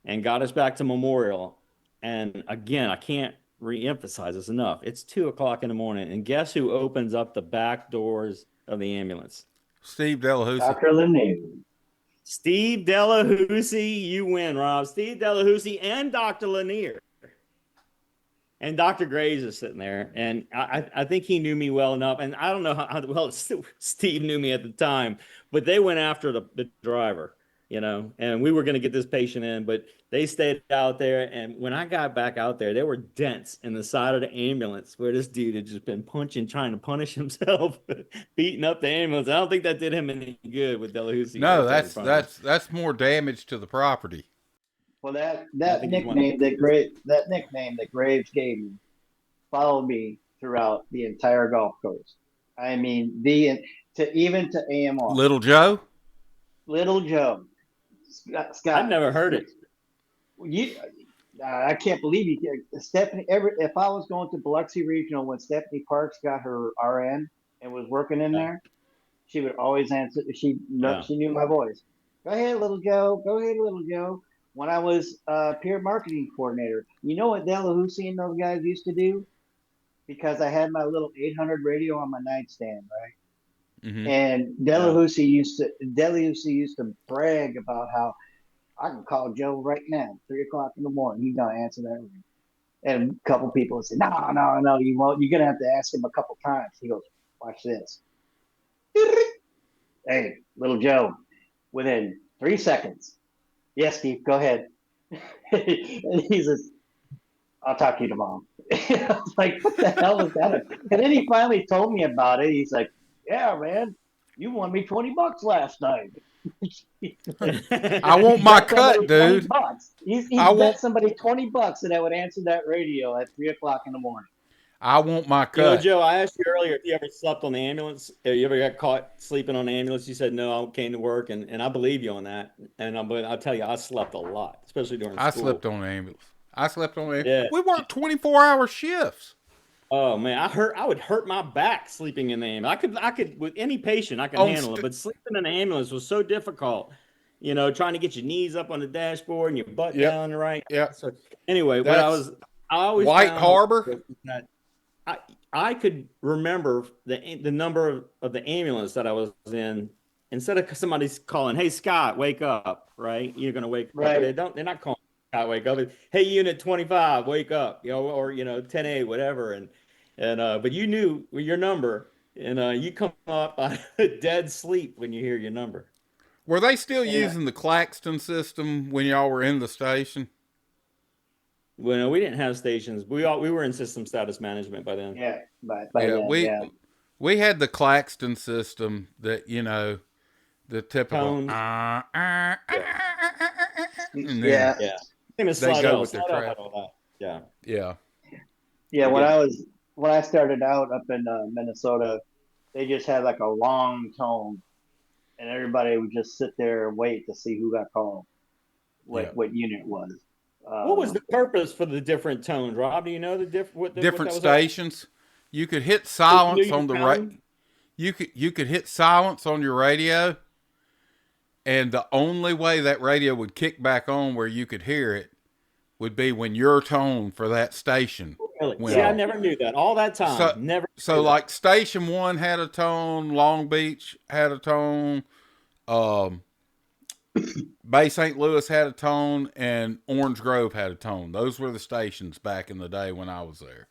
and got us back to Memorial. And again, I can't reemphasize this enough. It's 2 o'clock in the morning, and guess who opens up the back doors of the ambulance? Steve Delahousie. Dr. Lemieux. Steve Delahousie. You win, Rob. Steve Delahousie and Dr. Lanier. And Dr. Graves is sitting there, and I think he knew me well enough. And I don't know how well Steve knew me at the time, but they went after the driver, and we were going to get this patient in, but they stayed out there. And when I got back out there, there were dents in the side of the ambulance where this dude had just been trying to punish himself, beating up the ambulance. I don't think that did him any good with Delahousie No, right there in front of him. that's more damage to the property. Well, I that think he's one of nickname that Graves gave me followed me throughout the entire Gulf Coast. I mean, even to AMR. Little Joe. Little Joe, I'd Scott, never heard it. you, I can't believe you. Stephanie, if I was going to Biloxi Regional when Stephanie Parks got her RN and was working in Yeah. there, she would always answer. Yeah. She knew my voice. Go ahead, little Joe. Go ahead, little Joe. When I was peer marketing coordinator, you know what Delahousie and those guys used to do? Because I had my little 800 radio on my nightstand, right? Mm-hmm. And Yeah. Delahousie used to brag about how I can call Joe right now, 3 o'clock in the morning. He's gonna answer that ring. And a couple people would say, "No, no, no, you won't. You're gonna have to ask him a couple times." He goes, "Watch this." Hey, little Joe, within 3 seconds. Yes, Steve, go ahead. And he says, "I'll talk to you tomorrow." I was like, what the hell was that? And then he finally told me about it. He's like, "Yeah, man, you won me $20 last night." I want He my bet somebody cut, dude. $20. He I bet want somebody $20 that I would answer that radio at 3 o'clock in the morning. I want my cut. Joe, I asked you earlier if you ever slept on the ambulance. You ever got caught sleeping on the ambulance? You said no, I came to work, and I believe you on that. But I'll tell you, I slept a lot, especially during I school. slept on an ambulance. I slept on it. Yeah. We worked 24-hour shifts. Oh man, I would hurt my back sleeping in the ambulance. I could with any patient I could On handle it, but sleeping in the ambulance was so difficult. You know, trying to get your knees up on the dashboard and your butt Yep. down right. Yep. So anyway, That's I always White found Harbor. that I could remember the number of the ambulance that I was in. Instead of somebody's calling, "Hey Scott, wake up!" Right? You're gonna wake up. Right. They're not calling Scott, wake up. Hey, Unit 25, wake up. You know, or 10A, whatever. But you knew your number, and you come up out of dead sleep when you hear your number. Were they still Yeah. using the Claxton system when y'all were in the station? Well, we didn't have stations. We were in system status management by then. Yeah. By Yeah, then, yeah. we had the Claxton system that the typical Tones. and then Yeah. Yeah. Same as they Slide go L. with their Slide L trap. had all that. Yeah. Yeah. Yeah. Again. When I started out up in Minnesota, they just had like a long tone, and everybody would just sit there and wait to see who got called, Yeah. what unit was. What was the purpose for the different tones, Rob? Do you know what Different that was? stations. You could hit Knew silence your on the tone? you could hit silence on your radio, and the only way that radio would kick back on where you could hear it would be when your tone for that station Really? went See, I off. never knew that. All that time, So, never so knew that. like Station 1 had a tone, Long Beach had a tone, um, Bay St. Louis had a tone, and Orange Grove had a tone. Those were the stations back in the day when I was there.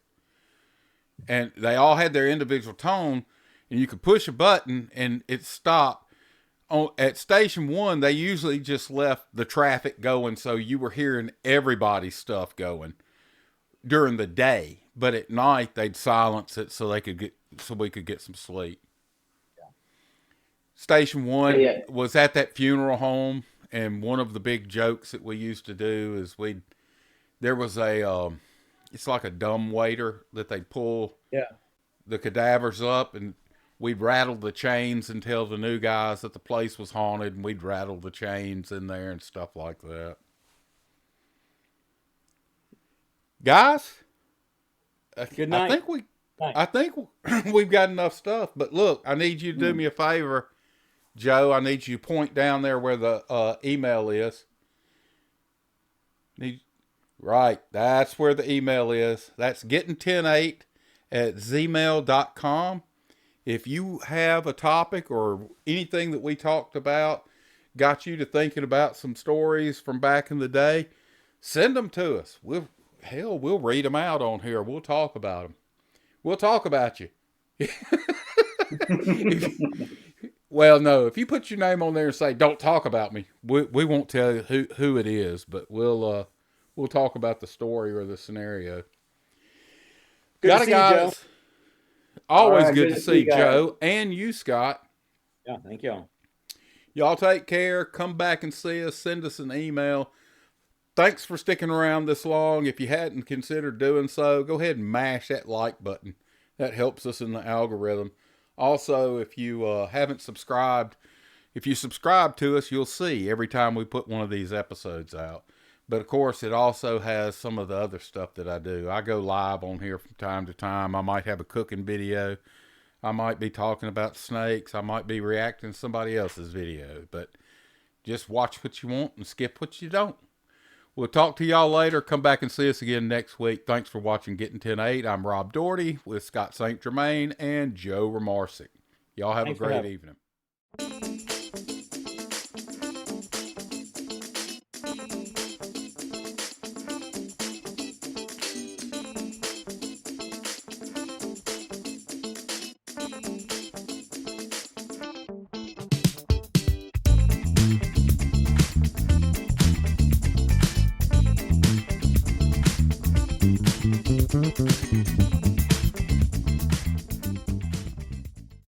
And they all had their individual tone, and you could push a button and it stopped. At Station 1, they usually just left the traffic going, so you were hearing everybody's stuff going during the day. But at night, they'd silence it so we could get some sleep. Station 1 Yeah. was at that funeral home, and one of the big jokes that we used to do is there was it's like a dumb waiter that they'd pull Yeah. the cadavers up, and we'd rattle the chains and tell the new guys that the place was haunted, and we'd rattle the chains in there and stuff like that. Guys, Good night. I think we've got enough stuff. But look, I need you to do me a favor, Joe. I need you to point down there where the email is. Right, that's where the email is. That's gettin108@gmail.com. If you have a topic or anything that we talked about, got you to thinking about some stories from back in the day, send them to us. We'll read them out on here. We'll talk about them. We'll talk about you. Well, no, if you put your name on there and say, "Don't talk about me," we won't tell you who it is, but we'll talk about the story or the scenario. Good Got to it, see you, Joe. guys. Always All right, good to see you guys. Joe and you, Scott. Yeah, thank y'all. Y'all take care. Come back and see us. Send us an email. Thanks for sticking around this long. If you hadn't considered doing so, go ahead and mash that like button. That helps us in the algorithm. Also, if you haven't subscribed, if you subscribe to us, you'll see every time we put one of these episodes out. But of course, it also has some of the other stuff that I do. I go live on here from time to time. I might have a cooking video. I might be talking about snakes. I might be reacting to somebody else's video. But just watch what you want and skip what you don't. We'll talk to y'all later. Come back and see us again next week. Thanks for watching Gettin 10-8. I'm Rob Doherty with Scott St. Germain and Joe Remarcik. Y'all have Thanks a for great having me. evening.